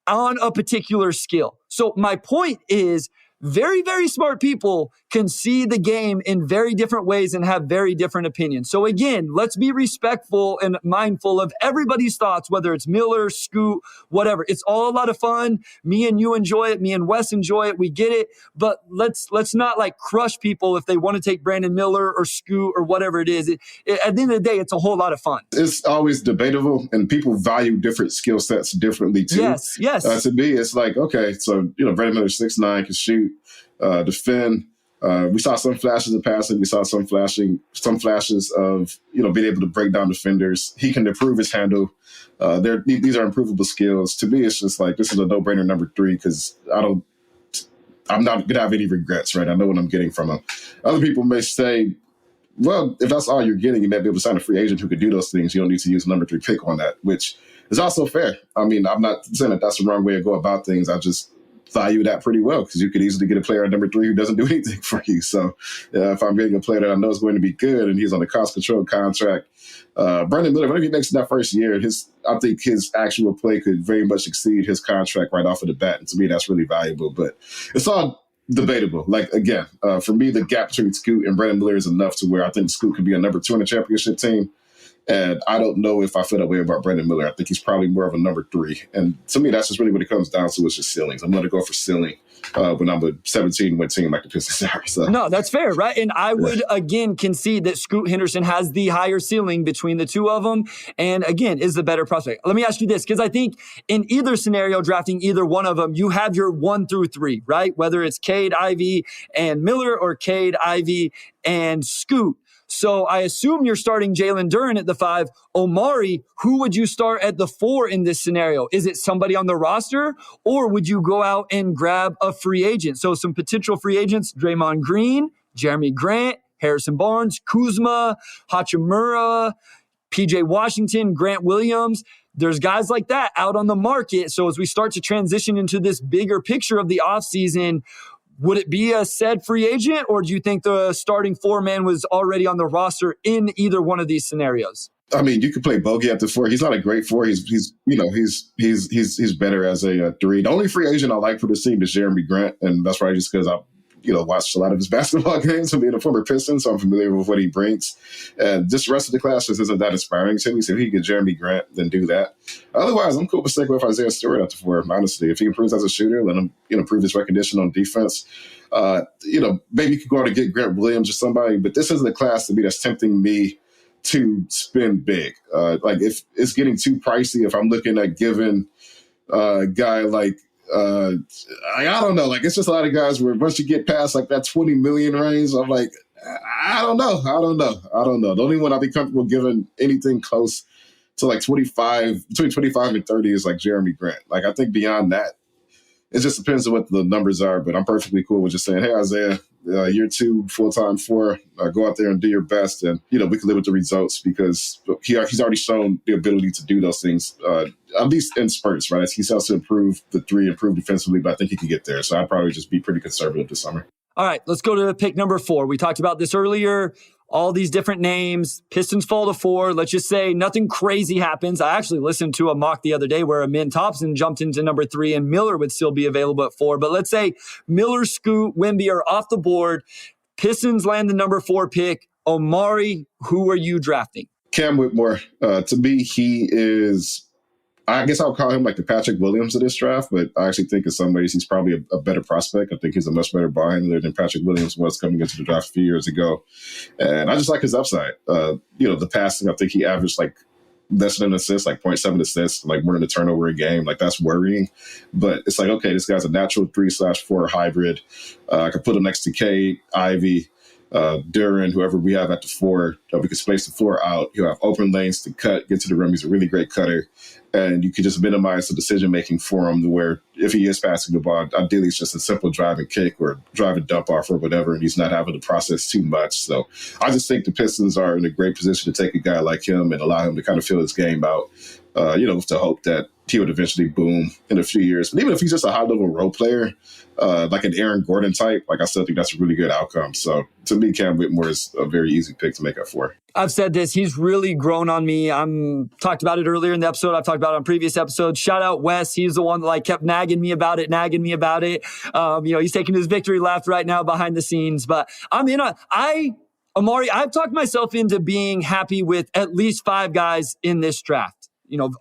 on a particular skill. So my point is, very, very smart people can see the game in very different ways and have very different opinions. So again, let's be respectful and mindful of everybody's thoughts, whether it's Miller, Scoot, whatever. It's all a lot of fun. Me and you enjoy it. Me and Wes enjoy it. We get it. But let's not like crush people if they want to take Brandon Miller or Scoot or whatever it is. At the end of the day, it's a whole lot of fun. It's always debatable, and people value different skill sets differently too. Yes. To me, it's like, okay, so Brandon Miller 6'9", can shoot, defend. We saw some flashes of passing. We saw some flashes of being able to break down defenders. He can improve his handle. These are improvable skills. To me, it's just like this is a no-brainer number 3 because I'm not gonna have any regrets, right? I know what I'm getting from him. Other people may say, well, if that's all you're getting, you may be able to sign a free agent who could do those things. You don't need to use a number 3 pick on that, which is also fair. I mean, I'm not saying that that's the wrong way to go about things. I just value that pretty well because you could easily get a player at number 3 who doesn't do anything for you. So if I'm getting a player that I know is going to be good and he's on a cost-controlled contract, Brandon Miller, whenever he makes that first year, I think his actual play could very much exceed his contract right off of the bat. And to me, that's really valuable. But it's all debatable. Like, again, for me, the gap between Scoot and Brandon Miller is enough to where I think Scoot could be a number 2 on a championship team. And I don't know if I feel that way about Brandon Miller. I think he's probably more of a number 3. And to me, that's just really what it comes down to is just ceilings. I'm going to go for ceiling when I'm a 17-win team like the Pistons are. So. No, that's fair, right? And I would, again, concede that Scoot Henderson has the higher ceiling between the two of them. And, again, is the better prospect. Let me ask you this, because I think in either scenario, drafting either one of them, you have your 1 through 3, right? Whether it's Cade, Ivy, and Miller or Cade, Ivy, and Scoot. So I assume you're starting Jalen Duren at the 5. Omari, who would you start at the 4 in this scenario? Is it somebody on the roster, or would you go out and grab a free agent? So some potential free agents: Draymond Green, Jeremy Grant, Harrison Barnes, Kuzma, Hachimura, PJ Washington, Grant Williams. There's guys like that out on the market. So as we start to transition into this bigger picture of the offseason, would it be a said free agent, or do you think the starting 4-man was already on the roster in either one of these scenarios? I mean, you could play Bogey at the 4. He's not a great 4. He's better as a 3. The only free agent I like for the team is Jeremy Grant, and that's probably just because I watched a lot of his basketball games and being a former Piston, so I'm familiar with what he brings. And just the rest of the class just isn't that inspiring to me. So if he can get Jeremy Grant, then do that. Otherwise, I'm cool with sticking with Isaiah Stewart at the 4, honestly. If he improves as a shooter, let him improve his recognition on defense. Maybe you could go out and get Grant Williams or somebody, but this isn't the class to me that's tempting me to spend big. If it's getting too pricey, if I'm looking at giving a guy like I don't know. It's just a lot of guys where once you get past that 20 million range, I'm like, I don't know. The only one I'd be comfortable giving anything close to between 25 and 30 is Jeremy Grant. I think beyond that, it just depends on what the numbers are, but I'm perfectly cool with just saying, hey, Isaiah, year 2, full-time 4, go out there and do your best. And, we can live with the results because he's already shown the ability to do those things, at least in spurts, right? He's also improved the 3, improved defensively, but I think he can get there. So I'd probably just be pretty conservative this summer. All right, let's go to pick number 4. We talked about this earlier. All these different names. Pistons fall to 4. Let's just say nothing crazy happens. I actually listened to a mock the other day where Amin Thompson jumped into number 3 and Miller would still be available at 4. But let's say Miller, Scoot, Wemby are off the board. Pistons land the number 4 pick. Omari, who are you drafting? Cam Whitmore. To me, he is... I guess I'll call him the Patrick Williams of this draft, but I actually think in some ways he's probably a better prospect. I think he's a much better ball handler than Patrick Williams was coming into the draft a few years ago. And I just like his upside. The passing, I think he averaged less than an assist, 0.7 assists, more than a turnover a game. That's worrying. But it's okay, this guy's a natural 3/4 hybrid. I could put him next to Cade, Ivy, Duren, whoever we have at the 4. We can space the floor out. He'll have open lanes to cut, get to the rim. He's a really great cutter. And you could just minimize the decision-making for him to where if he is passing the ball, ideally it's just a simple drive and kick or drive and dump off or whatever, and he's not having to process too much. So I just think the Pistons are in a great position to take a guy like him and allow him to kind of fill his game out, with the hope that he would eventually boom in a few years. But even if he's just a high-level role player, like an Aaron Gordon type, I still think that's a really good outcome. So to me, Cam Whitmore is a very easy pick to make up for. I've said this. He's really grown on me. I'm talked about it earlier in the episode. I've talked about it on previous episodes. Shout out Wes. He's the one that kept nagging me about it. He's taking his victory lap right now behind the scenes. But Omari, I've talked myself into being happy with at least 5 guys in this draft.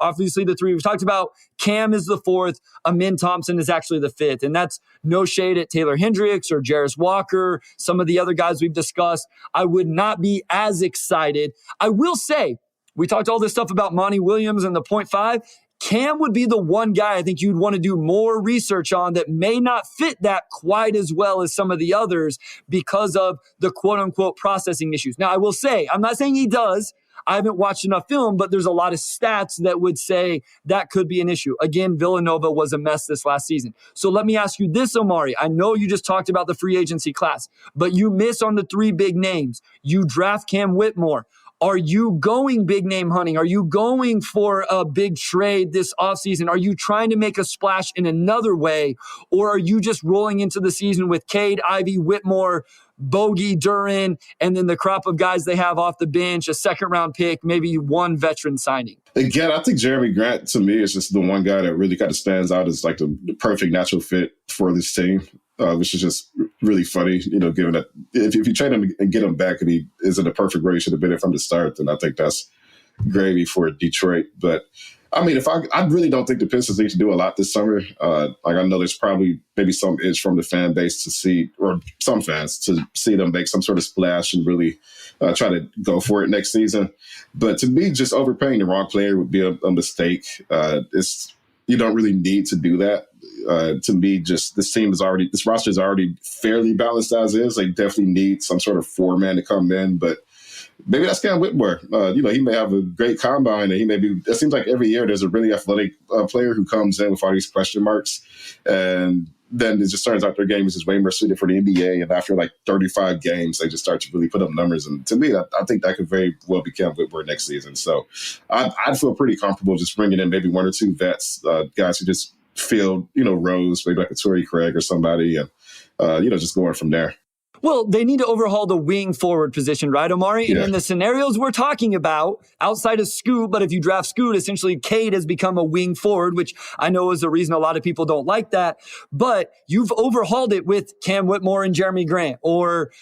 Obviously the 3 we've talked about. Cam is the 4th. Amin Thompson is actually the 5th. And that's no shade at Taylor Hendricks or Jarris Walker, some of the other guys we've discussed. I would not be as excited. I will say, we talked all this stuff about Monty Williams and the 0.5. Cam would be the one guy I think you'd want to do more research on that may not fit that quite as well as some of the others because of the quote-unquote processing issues. Now, I will say, I'm not saying he does. I haven't watched enough film, but there's a lot of stats that would say that could be an issue. Again, Villanova was a mess this last season. So let me ask you this, Omari. I know you just talked about the free agency class, but you miss on the 3 big names. You draft Cam Whitmore. Are you going big name hunting? Are you going for a big trade this offseason? Are you trying to make a splash in another way? Or are you just rolling into the season with Cade, Ivy, Whitmore, Bogey, Duren, and then the crop of guys they have off the bench, a 2nd-round pick, maybe 1 veteran signing? Again, I think Jeremy Grant, to me, is just the one guy that really kind of stands out as the perfect natural fit for this team, which is just really funny, given that if you trade him and get him back and he is in the perfect where he should have been from the start, then I think that's gravy for Detroit. But I mean, I really don't think the Pistons need to do a lot this summer. I know there's probably maybe some itch from the fan base to see, or some fans to see them make some sort of splash and really try to go for it next season. But to me, just overpaying the wrong player would be a mistake. You don't really need to do that. To me, just this roster is already fairly balanced as is. They definitely need some sort of 4-man to come in, but maybe that's Cam Whitmore. He may have a great combine, and he may be. It seems like every year there's a really athletic player who comes in with all these question marks, and then it just turns out their game is just way more suited for the NBA. And after like 35 games, they just start to really put up numbers. And to me, I think that could very well be Cam Whitmore next season. So I'd feel pretty comfortable just bringing in maybe one or two vets, guys who just fill, roles, maybe like a Torrey Craig or somebody, and just going from there. Well, they need to overhaul the wing forward position, right, Omari? Yeah. And in the scenarios we're talking about, outside of Scoot, but if you draft Scoot, essentially Cade has become a wing forward, which I know is the reason a lot of people don't like that. But you've overhauled it with Cam Whitmore and Jeremy Grant, or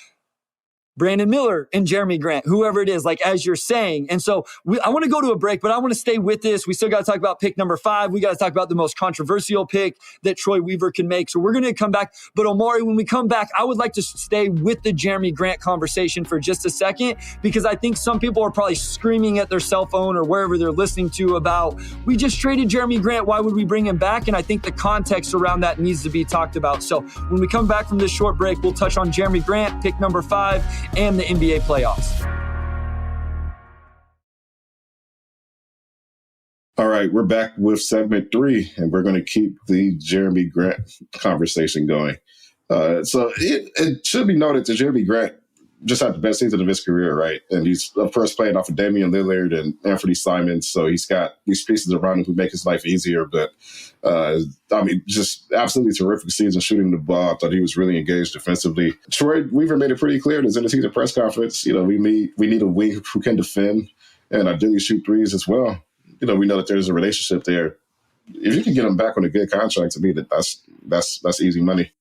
Brandon Miller and Jeremy Grant, whoever it is, like as you're saying. And so I want to go to a break, but I want to stay with this. We still got to talk about pick number 5. We got to talk about the most controversial pick that Troy Weaver can make. So we're going to come back. But Omari, when we come back, I would like to stay with the Jeremy Grant conversation for just a second, because I think some people are probably screaming at their cell phone or wherever they're listening to about, we just traded Jeremy Grant. Why would we bring him back? And I think the context around that needs to be talked about. So when we come back from this short break, we'll touch on Jeremy Grant, pick number 5, and the NBA playoffs. All right, we're back with segment 3, and we're going to keep the Jeremy Grant conversation going. So it should be noted that Jeremy Grant just had the best season of his career, right? And he's, of course, playing off of Damian Lillard and Anthony Simons. So he's got these pieces around him who make his life easier. But, just absolutely terrific season shooting the ball. I thought he was really engaged defensively. Troy Weaver made it pretty clear in his end-of-season press conference, we need a wing who can defend and ideally shoot threes as well. We know that there's a relationship there. If you can get him back on a good contract, to me, that's easy money.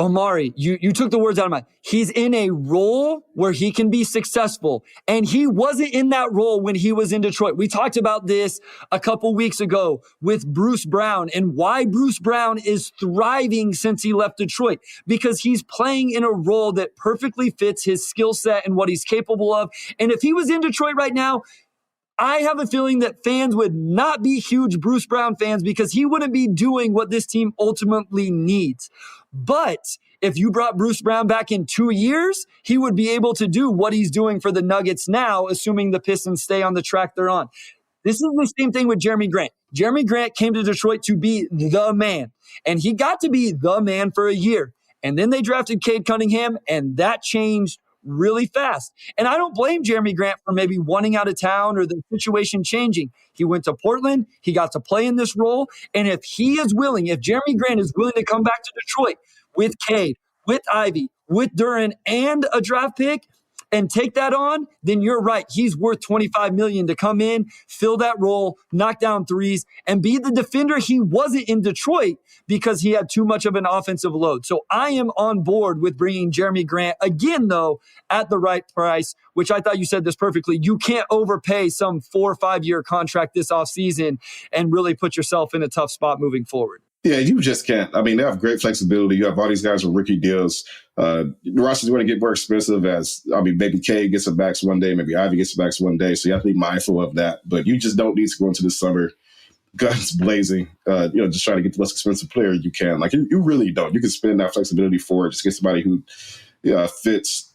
Omari, you took the words out of my mouth. He's in a role where he can be successful, and he wasn't in that role when he was in Detroit. We talked about this a couple weeks ago with Bruce Brown and why Bruce Brown is thriving since he left Detroit, because he's playing in a role that perfectly fits his skill set and what he's capable of. And if he was in Detroit right now, I have a feeling that fans would not be huge Bruce Brown fans, because he wouldn't be doing what this team ultimately needs. But if you brought Bruce Brown back in 2 years, he would be able to do what he's doing for the Nuggets now, assuming the Pistons stay on the track they're on. This is the same thing with Jeremy Grant. Jeremy Grant came to Detroit to be the man, and he got to be the man for a year. And then they drafted Cade Cunningham, and that changed really fast. And I don't blame Jeremy Grant for maybe wanting out of town or the situation changing. He went to Portland. He got to play in this role. And if Jeremy Grant is willing to come back to Detroit with Cade, with Ivy, with Duren, and a draft pick, and take that on, then you're right. He's worth $25 million to come in, fill that role, knock down threes, and be the defender he wasn't in Detroit because he had too much of an offensive load. So I am on board with bringing Jeremy Grant again, though, at the right price, which I thought you said this perfectly. You can't overpay some 4 or 5 year contract this offseason and really put yourself in a tough spot moving forward. Yeah, you just can't. I mean, they have great flexibility. You have all these guys with rookie deals. The roster's going to get more expensive maybe Cade gets a max one day, maybe Ivy gets a max one day. So you have to be mindful of that. But you just don't need to go into the summer guns blazing, just trying to get the most expensive player you can. Like, you really don't. You can spend that flexibility for it. Just get somebody who fits,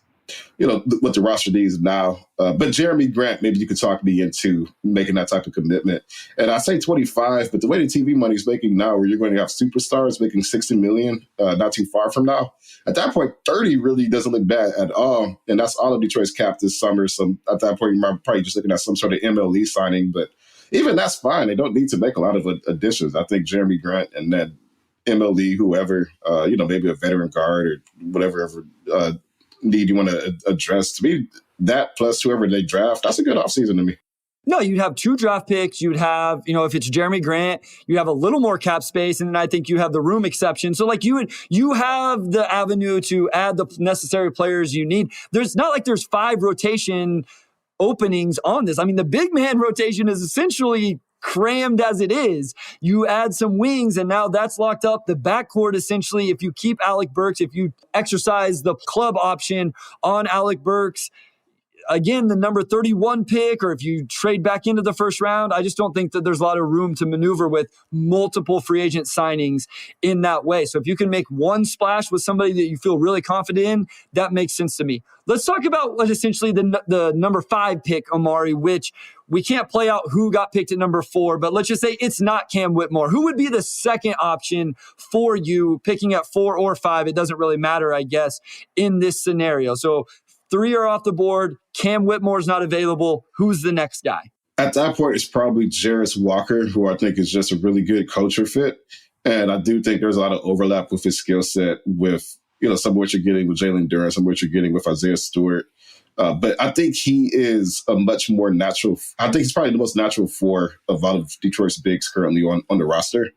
what the roster needs now. But Jeremy Grant, maybe you could talk me into making that type of commitment. And I say 25, but the way the TV money is making now, where you're going to have superstars making $60 million not too far from now, at that point, 30 really doesn't look bad at all. And that's all of Detroit's cap this summer. So at that point, you're probably just looking at some sort of MLE signing. But even that's fine. They don't need to make a lot of additions. I think Jeremy Grant and then MLE, whoever, maybe a veteran guard or whatever need you want to address. To me, that plus whoever they draft, that's a good offseason to me. No, you'd have 2 draft picks. You'd have, if it's Jeremy Grant, you have a little more cap space, and then I think you have the room exception. So like you have the avenue to add the necessary players you need. There's not like there's 5 rotation openings on this. I mean, the big man rotation is essentially crammed as it is. You add some wings, and now that's locked up. The backcourt, essentially, if you keep Alec Burks, if you exercise the club option on Alec Burks, again, the number 31 pick, or if you trade back into the first round, I just don't think that there's a lot of room to maneuver with multiple free agent signings in that way. So if you can make one splash with somebody that you feel really confident in, that makes sense to me. Let's talk about essentially the number 5 pick, Omari, which we can't play out who got picked at number 4, but let's just say it's not Cam Whitmore. Who would be the second option for you picking at 4 or 5? It doesn't really matter, I guess, in this scenario. So 3 are off the board. Cam Whitmore's not available. Who's the next guy? At that point, it's probably Jarris Walker, who I think is just a really good culture fit. And I do think there's a lot of overlap with his skill set with, some of what you're getting with Jalen Duren, some of what you're getting with Isaiah Stewart. But I think he is a much more natural. I think he's probably the most natural for a lot of Detroit's bigs currently on the roster.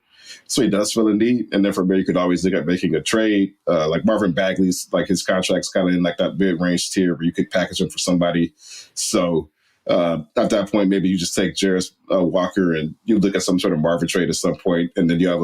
So he does feel a need. And then from there, you could always look at making a trade. Like Marvin Bagley's, like his contract's kind of in like that mid-range tier where you could package him for somebody. So at that point, maybe you just take Jarris Walker and you look at some sort of Marvin trade at some point, and then you have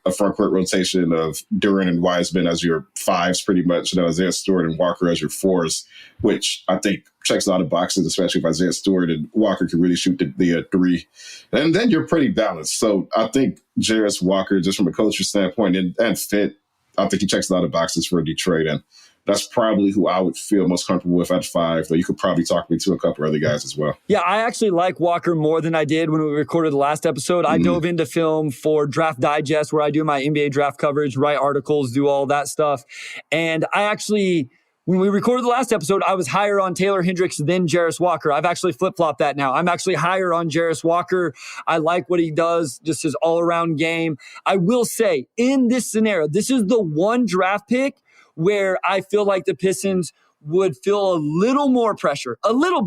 a front court rotation of Duren and Wiseman as your 5s pretty much, and then Isaiah Stewart and Walker as your 4s, which I think checks a lot of boxes, especially if Isaiah Stewart and Walker can really shoot the 3. And then you're pretty balanced. So I think Jarris Walker, just from a culture standpoint and fit, I think he checks a lot of boxes for Detroit. And that's probably who I would feel most comfortable with at 5, though you could probably talk me to a couple other guys as well. Yeah, I actually like Walker more than I did when we recorded the last episode. I dove into film for Draft Digest, where I do my NBA draft coverage, write articles, do all that stuff. And I actually, when we recorded the last episode, I was higher on Taylor Hendricks than Jarris Walker. I've actually flip-flopped that now. I'm actually higher on Jarris Walker. I like what he does, just his all-around game. I will say, in this scenario, this is the one draft pick where I feel like the Pistons would feel a little more pressure, a little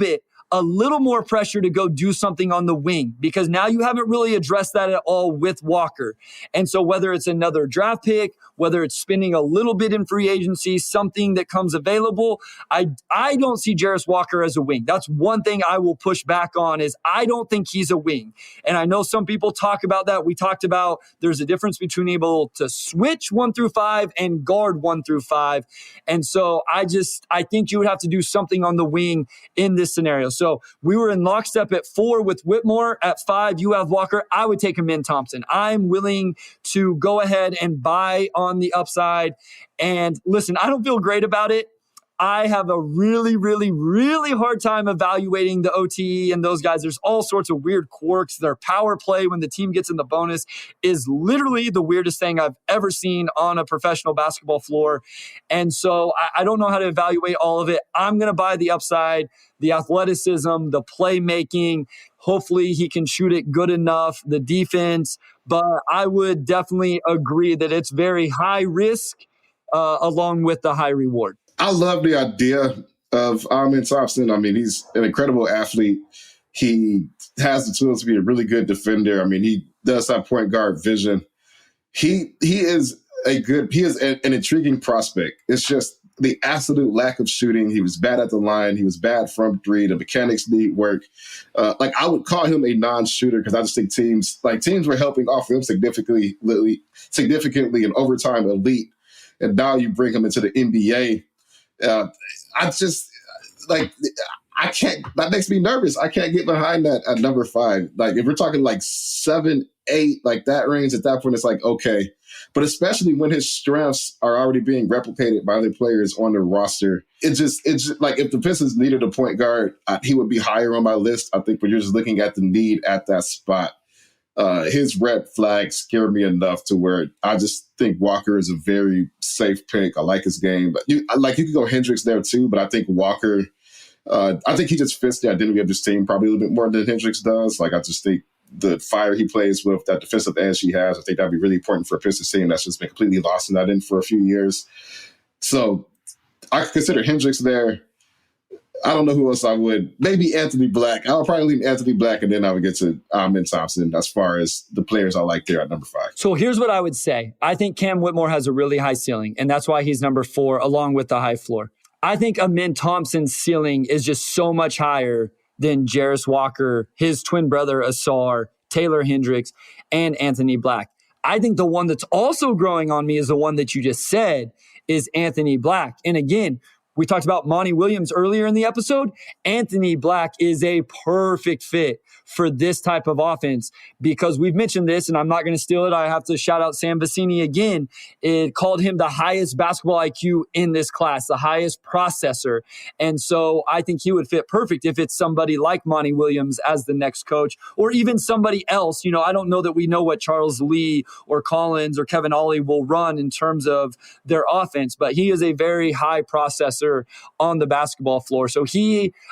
more pressure to go do something on the wing, because now you haven't really addressed that at all with Walker. And so whether it's another draft pick, whether it's spending a little bit in free agency, something that comes available, I don't see Jarris Walker as a wing. That's one thing I will push back on, is I don't think he's a wing. And I know some people talk about that. We talked about there's a difference between able to switch 1 through 5 and guard 1 through 5. And so I think you would have to do something on the wing in this scenario. So we were in lockstep at 4 with Whitmore. At 5, you have Walker. I would take Amin Thompson. I'm willing to go ahead and buy on the upside. And listen, I don't feel great about it. I have a really, really, really hard time evaluating the OTE and those guys. There's all sorts of weird quirks. Their power play when the team gets in the bonus is literally the weirdest thing I've ever seen on a professional basketball floor. And so I don't know how to evaluate all of it. I'm going to buy the upside, the athleticism, the playmaking. Hopefully he can shoot it good enough, the defense. But I would definitely agree that it's very high risk along with the high reward. I love the idea of Amin Thompson. I mean, he's an incredible athlete. He has the tools to be a really good defender. I mean, he does have point guard vision. He is an intriguing prospect. It's just the absolute lack of shooting. He was bad at the line. He was bad from 3. The mechanics need work. I would call him a non-shooter, because I just think teams were helping off him significantly in overtime elite. And now you bring him into the NBA. I can't, that makes me nervous. I can't get behind that at number 5. Like, if we're talking like 7, 8, like that range, at that point, it's like, okay. But especially when his strengths are already being replicated by other players on the roster, it's just like, if the Pistons needed a point guard, he would be higher on my list. I think when you're just looking at the need at that spot, his red flags scare me enough to where I just think Walker is a very safe pick. I like his game. But you could go Hendricks there too, but I think Walker, I think he just fits the identity of this team probably a little bit more than Hendricks does. Like, I just think the fire he plays with, that defensive edge he has, I think that'd be really important for a Pistons team that's just been completely lost in that end for a few years. So I could consider Hendricks there. I don't know who else I would. Maybe Anthony Black. I would probably leave Anthony Black, and then I would get to Amin Thompson as far as the players I like there at number 5. So here's what I would say. I think Cam Whitmore has a really high ceiling, and that's why he's number 4, along with the high floor. I think Amin Thompson's ceiling is just so much higher than Jarris Walker, his twin brother Asar, Taylor Hendricks, and Anthony Black. I think the one that's also growing on me is the one that you just said, is Anthony Black. And again, We talked about Monty Williams earlier in the episode. Anthony Black is a perfect fit for this type of offense because we've mentioned this, and I'm not going to steal it. I have to shout out Sam Vecini again. It called him the highest basketball IQ in this class, the highest processor. And so I think he would fit perfect if it's somebody like Monty Williams as the next coach, or even somebody else. You know, I don't know that we know what Charles Lee or Collins or Kevin Ollie will run in terms of their offense, but he is a very high processor on the basketball floor. So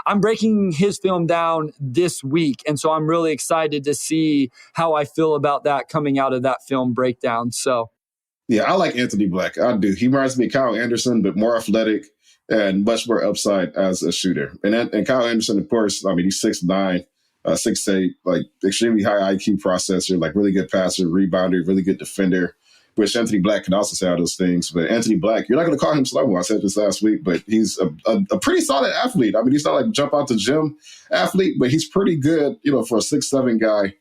I'm breaking his film down this week. And so I'm really excited to see how I feel about that coming out of that film breakdown. So, yeah, I like Anthony Black. I do. He reminds me of Kyle Anderson, but more athletic and much more upside as a shooter. And Kyle Anderson, of course, I mean, he's 6'9", 6'8", like extremely high IQ processor, like really good passer, rebounder, really good defender, which Anthony Black can also say all those things. But Anthony Black, you're not going to call him slow. I said this last week, but he's a pretty solid athlete. I mean, he's not like jump out the gym athlete, but he's pretty good, you know, for a 6'7" guy.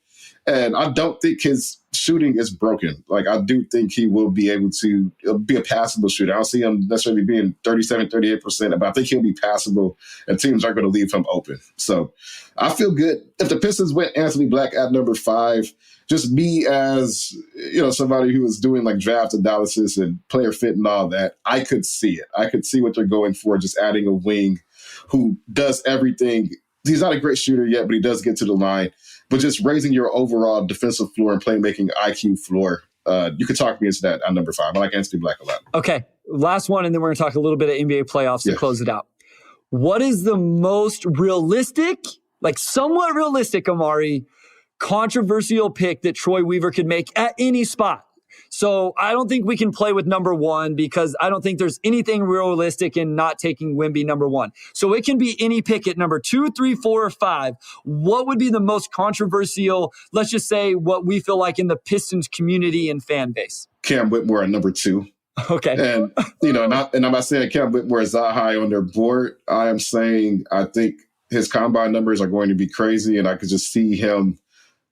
And I don't think his shooting is broken. Like, I do think he will be able to be a passable shooter. I don't see him necessarily being 37, 38%, but I think he'll be passable, and teams aren't going to leave him open. So I feel good. If the Pistons went Anthony Black at number 5, just me as, you know, somebody who was doing like draft analysis and player fit and all that, I could see it. I could see what they're going for, just adding a wing who does everything. He's not a great shooter yet, but he does get to the line. But just raising your overall defensive floor and playmaking IQ floor, you could talk me into that at number 5. I like Anthony Black a lot. Okay, last one, and then we're going to talk a little bit of NBA playoffs to close it out. What is the most realistic, like somewhat realistic, Omari, controversial pick that Troy Weaver could make at any spot? So I don't think we can play with number 1 because I don't think there's anything realistic in not taking Wemby number 1. So it can be any pick at number 2, 3, 4, or 5. What would be the most controversial, let's just say what we feel like in the Pistons community and fan base? Cam Whitmore at number 2. Okay. And, you know, I'm not saying Cam Whitmore is that high on their board. I am saying I think his combine numbers are going to be crazy, and I could just see him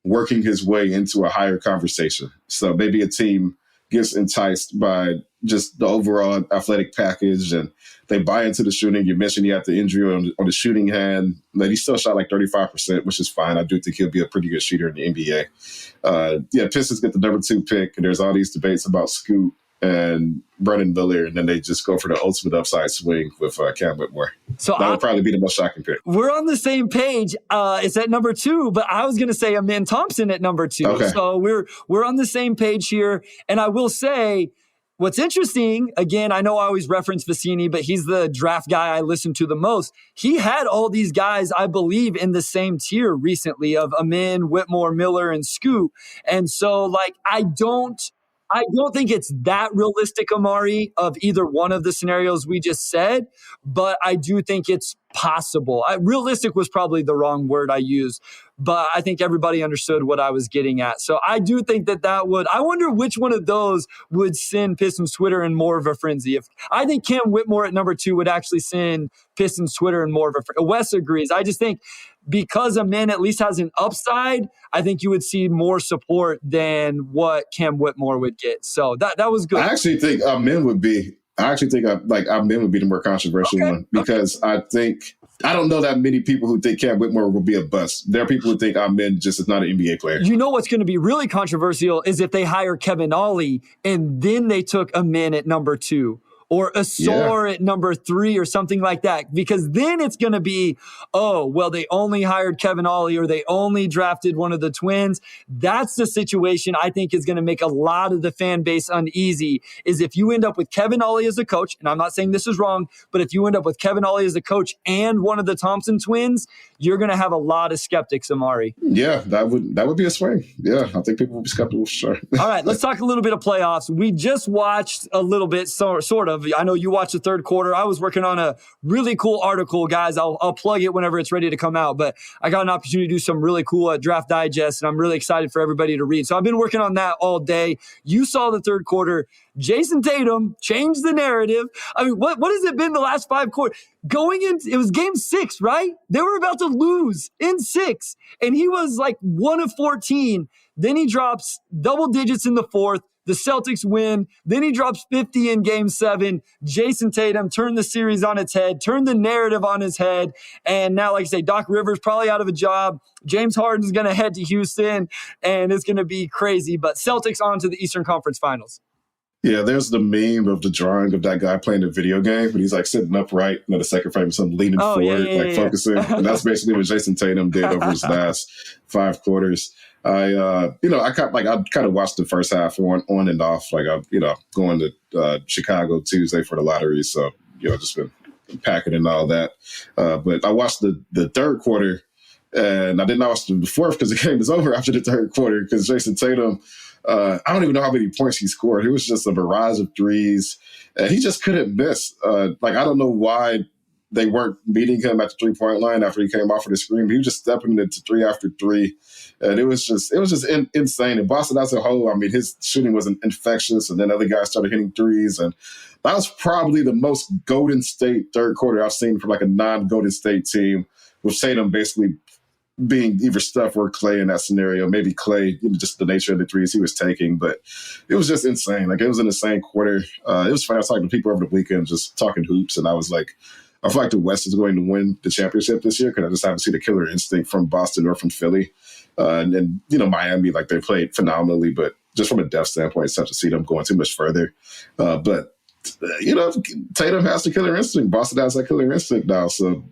working his way into a higher conversation. So maybe a team gets enticed by just the overall athletic package and they buy into the shooting. You mentioned he had the injury on the shooting hand, but he still shot like 35%, which is fine. I do think he'll be a pretty good shooter in the NBA. Pistons get the number 2 pick, and there's all these debates about Scoot and Brendan Miller, and then they just go for the ultimate upside swing with Cam Whitmore. So that would probably be the most shocking pick. We're on the same page. It's at number 2, but I was going to say Amin Thompson at number 2. Okay. So we're on the same page here. And I will say, what's interesting, again, I know I always reference Vecini, but he's the draft guy I listen to the most. He had all these guys, I believe, in the same tier recently of Amin, Whitmore, Miller, and Scoot. And so, like, I don't think it's that realistic, Omari, of either one of the scenarios we just said, but I do think it's possible. Realistic was probably the wrong word I used, but I think everybody understood what I was getting at. So I do think that would, I wonder which one of those would send Pistons Twitter in more of a frenzy. I think Cam Whitmore at number 2 would actually send Pistons Twitter in more of a frenzy. Wes agrees. I just think because Amin at least has an upside, I think you would see more support than what Cam Whitmore would get. So that was good. I actually think Amin would be the more controversial one because I don't know that many people who think Cam Whitmore will be a bust. There are people who think Amin just is not an NBA player. You know what's going to be really controversial is if they hire Kevin Ollie and then they took Amin at number 2. Or Asor at number 3 or something like that. Because then it's going to be, oh, well, they only hired Kevin Ollie or they only drafted one of the twins. That's the situation I think is going to make a lot of the fan base uneasy, is if you end up with Kevin Ollie as a coach, and I'm not saying this is wrong, but if you end up with Kevin Ollie as a coach and one of the Thompson twins, you're going to have a lot of skeptics, Omari. Yeah, that would be a swing. Yeah, I think people will be skeptical for sure. All right, let's talk a little bit of playoffs. We just watched a little bit, sort of. I know you watched the third quarter. I was working on a really cool article, guys. I'll plug it whenever it's ready to come out. But I got an opportunity to do some really cool Draft Digest, and I'm really excited for everybody to read. So I've been working on that all day. You saw the third quarter. Jason Tatum changed the narrative. I mean, what has it been the last 5 quarters? It was game 6, right? They were about to lose in 6, and he was like 1 of 14. Then he drops double digits in the fourth, The Celtics win. Then he drops 50 in game 7. Jason Tatum turned the series on its head, turned the narrative on his head. And now, like I say, Doc Rivers probably out of a job. James Harden's going to head to Houston, and it's going to be crazy. But Celtics on to the Eastern Conference Finals. Yeah, there's the meme of the drawing of that guy playing a video game, but he's like sitting upright, and then the second frame is him leaning forward, focusing. And that's basically what Jason Tatum did over his last 5 quarters. I kind of watched the first half on and off. Like going to Chicago Tuesday for the lottery, so just been packing and all that. But I watched the third quarter, and I didn't watch the fourth because the game was over after the third quarter because Jason Tatum. I don't even know how many points he scored. It was just a barrage of threes, and he just couldn't miss. I don't know why they weren't beating him at the 3-point line after he came off of the screen. He was just stepping into 3 after 3, and it was just insane. And Boston as a whole, I mean, his shooting was infectious, and then other guys started hitting threes, and that was probably the most Golden State third quarter I've seen from like a non-Golden State team, with Tatum basically being either Steph or Clay in that scenario. Maybe Clay, just the nature of the threes he was taking, but it was just insane. Like, it was an insane quarter. It was funny. I was talking to people over the weekend, just talking hoops, and I was like, I feel like the West is going to win the championship this year because I just haven't seen the killer instinct from Boston or from Philly. And then, Miami, like, they played phenomenally, but just from a depth standpoint, it's tough to see them going too much further. But Tatum has the killer instinct. Boston has that killer instinct now. So,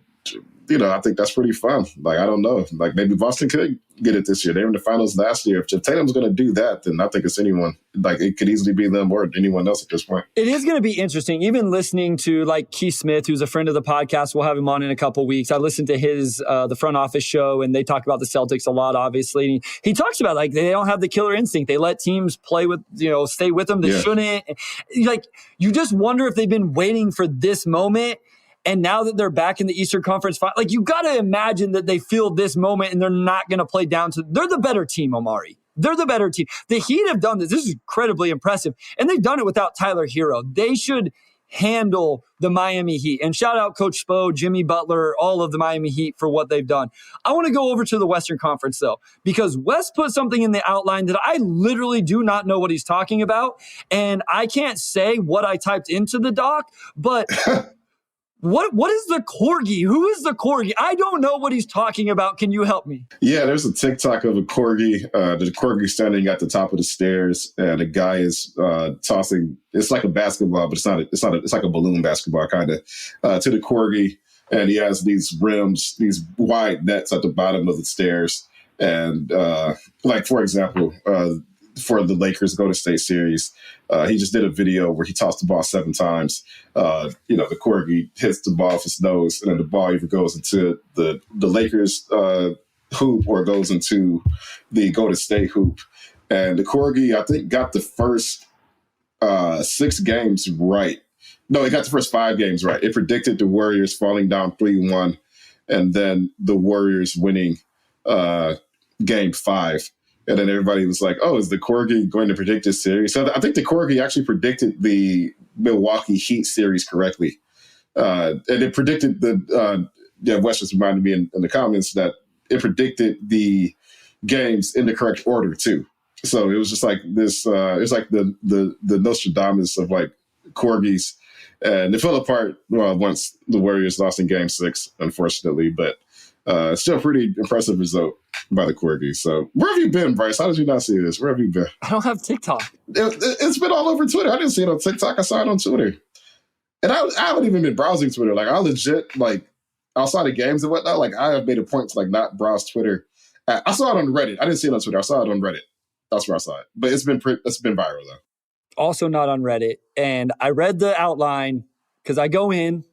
I think that's pretty fun. Like, I don't know. Like, maybe Boston could get it this year. They were in the finals last year. If Tatum's going to do that, then I think it's anyone. Like, it could easily be them or anyone else at this point. It is going to be interesting. Even listening to, like, Keith Smith, who's a friend of the podcast. We'll have him on in a couple weeks. I listened to his the front office show, and they talk about the Celtics a lot, obviously. He talks about, like, they don't have the killer instinct. They let teams play with, stay with them. They shouldn't. Like, you just wonder if they've been waiting for this moment. And now that they're back in the Eastern Conference Final, like, you got to imagine that they feel this moment and they're not going to play down to, they're the better team, Omari. They're the better team. The Heat have done this. This is incredibly impressive. And they've done it without Tyler Hero. They should handle the Miami Heat. And shout out Coach Spo, Jimmy Butler, all of the Miami Heat for what they've done. I want to go over to the Western Conference, though, because Wes put something in the outline that I literally do not know what he's talking about. And I can't say what I typed into the doc, but... What is the corgi? Who is the corgi? I don't know what he's talking about. Can you help me? Yeah, there's a TikTok of a corgi. The corgi standing at the top of the stairs, and the guy is tossing. It's like a basketball, but it's not. It's like a balloon basketball kind of to the corgi, and he has these rims, these wide nets at the bottom of the stairs, and like, for example. For the Lakers Golden State series, he just did a video where he tossed the ball 7 times. The corgi hits the ball off his nose, and then the ball either goes into the Lakers hoop or goes into the Golden State hoop. And the corgi, I think, got the first 6 games right. No, it got the first 5 games right. It predicted the Warriors falling down 3-1, and then the Warriors winning game 5. And then everybody was like, oh, is the corgi going to predict this series? So I think the corgi actually predicted the Milwaukee Heat series correctly. And it predicted Wes just reminded me in the comments that it predicted the games in the correct order, too. So it was just like this, it's like the Nostradamus of, like, corgis. And it fell apart once the Warriors lost in game 6, unfortunately. But still a pretty impressive result by the corgi. So where have you been, Bryce? How did you not see this? Where have you been? I don't have TikTok. It's been all over Twitter. I didn't see it on TikTok. I saw it on Twitter. And I haven't even been browsing Twitter. Like, I legit, like, outside of games and whatnot, like, I have made a point to, like, not browse Twitter. I saw it on Reddit. I didn't see it on Twitter. I saw it on Reddit. That's where I saw it. But it's been viral, though. Also not on Reddit. And I read the outline because I go in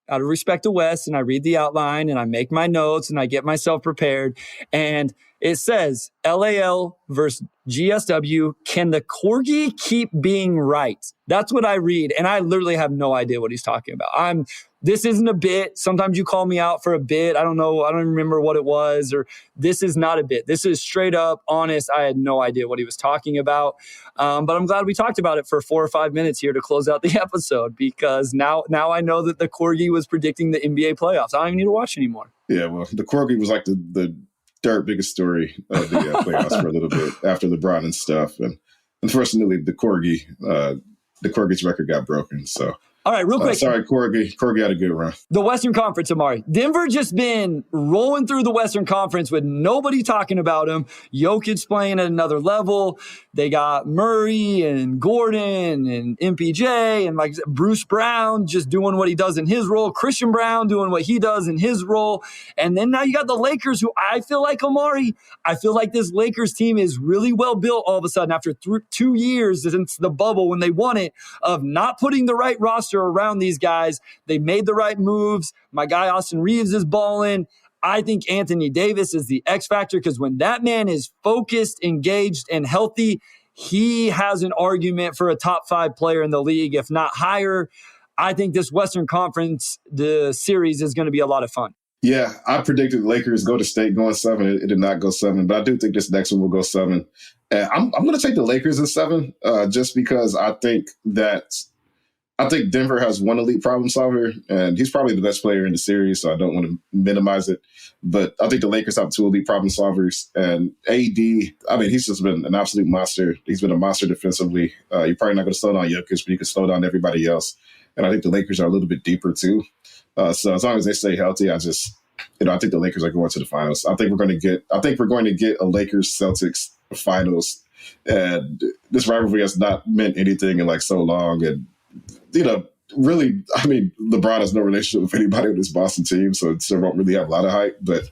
out of respect to Wes, and I read the outline, and I make my notes, and I get myself prepared. And it says, LAL versus GSW, can the corgi keep being right? That's what I read, and I literally have no idea what he's talking about. This isn't a bit. Sometimes you call me out for a bit. I don't know. I don't remember what it was. Or this is not a bit. This is straight up honest. I had no idea what he was talking about. But I'm glad we talked about it for 4 or 5 minutes here to close out the episode, because now I know that the corgi was predicting the NBA playoffs. I don't even need to watch anymore. Yeah, well, the corgi was like the third biggest story of the playoffs for a little bit after LeBron and stuff. And unfortunately, the Corgi's record got broken. So. All right, real quick. Sorry, Corgi. Corgi had a good run. The Western Conference, Omari. Denver just been rolling through the Western Conference with nobody talking about him. Jokic's playing at another level. They got Murray and Gordon and MPJ and like Bruce Brown just doing what he does in his role. Christian Brown doing what he does in his role. And then now you got the Lakers, who I feel like, Omari, I feel like this Lakers team is really well built all of a sudden after 2 years since the bubble when they won it of not putting the right roster around these guys. They made the right moves. My guy Austin Reeves is balling. I think Anthony Davis is the X factor because when that man is focused, engaged, and healthy, he has an argument for a top 5 player in the league, if not higher. I think this Western Conference, the series is going to be a lot of fun. Yeah, I predicted the Lakers go to State going 7. It did not go 7, but I do think this next one will go 7. I'm going to take the Lakers in 7 just because I think Denver has one elite problem solver, and he's probably the best player in the series, so I don't want to minimize it. But I think the Lakers have 2 elite problem solvers. And AD, I mean, he's just been an absolute monster. He's been a monster defensively. You're probably not going to slow down Jokic, but you can slow down everybody else. And I think the Lakers are a little bit deeper, too. So as long as they stay healthy, I think the Lakers are going to the finals. I think we're going to get a Lakers-Celtics finals. And this rivalry has not meant anything in like so long. And really, I mean, LeBron has no relationship with anybody with this Boston team, so it still won't really have a lot of hype. But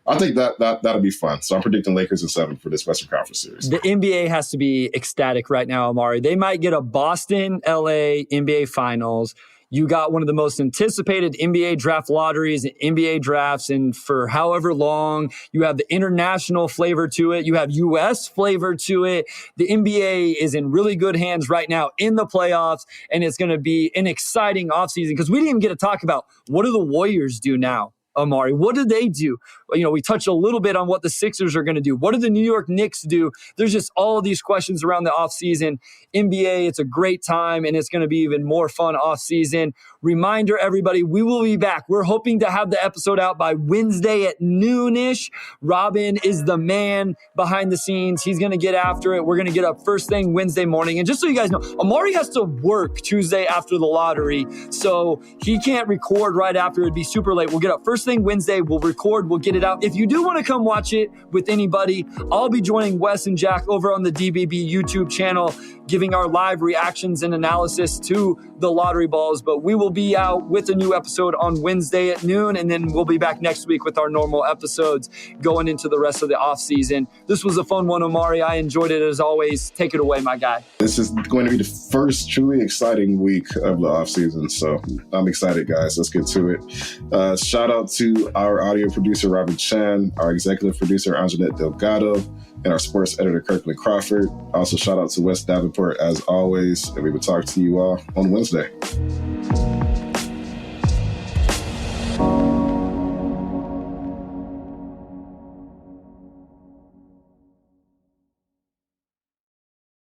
I think that'll be fun. So I'm predicting Lakers in 7 for this Western Conference series. The NBA has to be ecstatic right now, Omari. They might get a Boston-LA NBA Finals. You got one of the most anticipated NBA draft lotteries and NBA drafts, and for however long, you have the international flavor to it. You have U.S. flavor to it. The NBA is in really good hands right now in the playoffs, and it's going to be an exciting offseason because we didn't even get to talk about what do the Warriors do now. Omari, what do they do? We touched a little bit on what the Sixers are going to do. What do the New York Knicks do? There's just all of these questions around the offseason. NBA, it's a great time, and it's going to be even more fun offseason. Reminder, everybody, we will be back. We're hoping to have the episode out by Wednesday at noonish. Robin is the man behind the scenes. He's going to get after it. We're going to get up first thing Wednesday morning. And just so you guys know, Omari has to work Tuesday after the lottery, so he can't record right after. It'd be super late. We'll get up first thing Wednesday. We'll record. We'll get it out. If you do want to come watch it with anybody, I'll be joining Wes and Jack over on the DBB YouTube channel, giving our live reactions and analysis to the lottery balls. But we will be out with a new episode on Wednesday at noon, and then we'll be back next week with our normal episodes going into the rest of the off season. This was a fun one, Omari. I enjoyed it as always. Take it away, my guy. This is going to be the first truly exciting week of the off season, so I'm excited, guys. Let's get to it. Shout out to our audio producer, Robert Chan, our executive producer, Anjanette Delgado, and our sports editor, Kirkland Crawford. Also, shout out to Wes Davenport, as always, and we will talk to you all on Wednesday.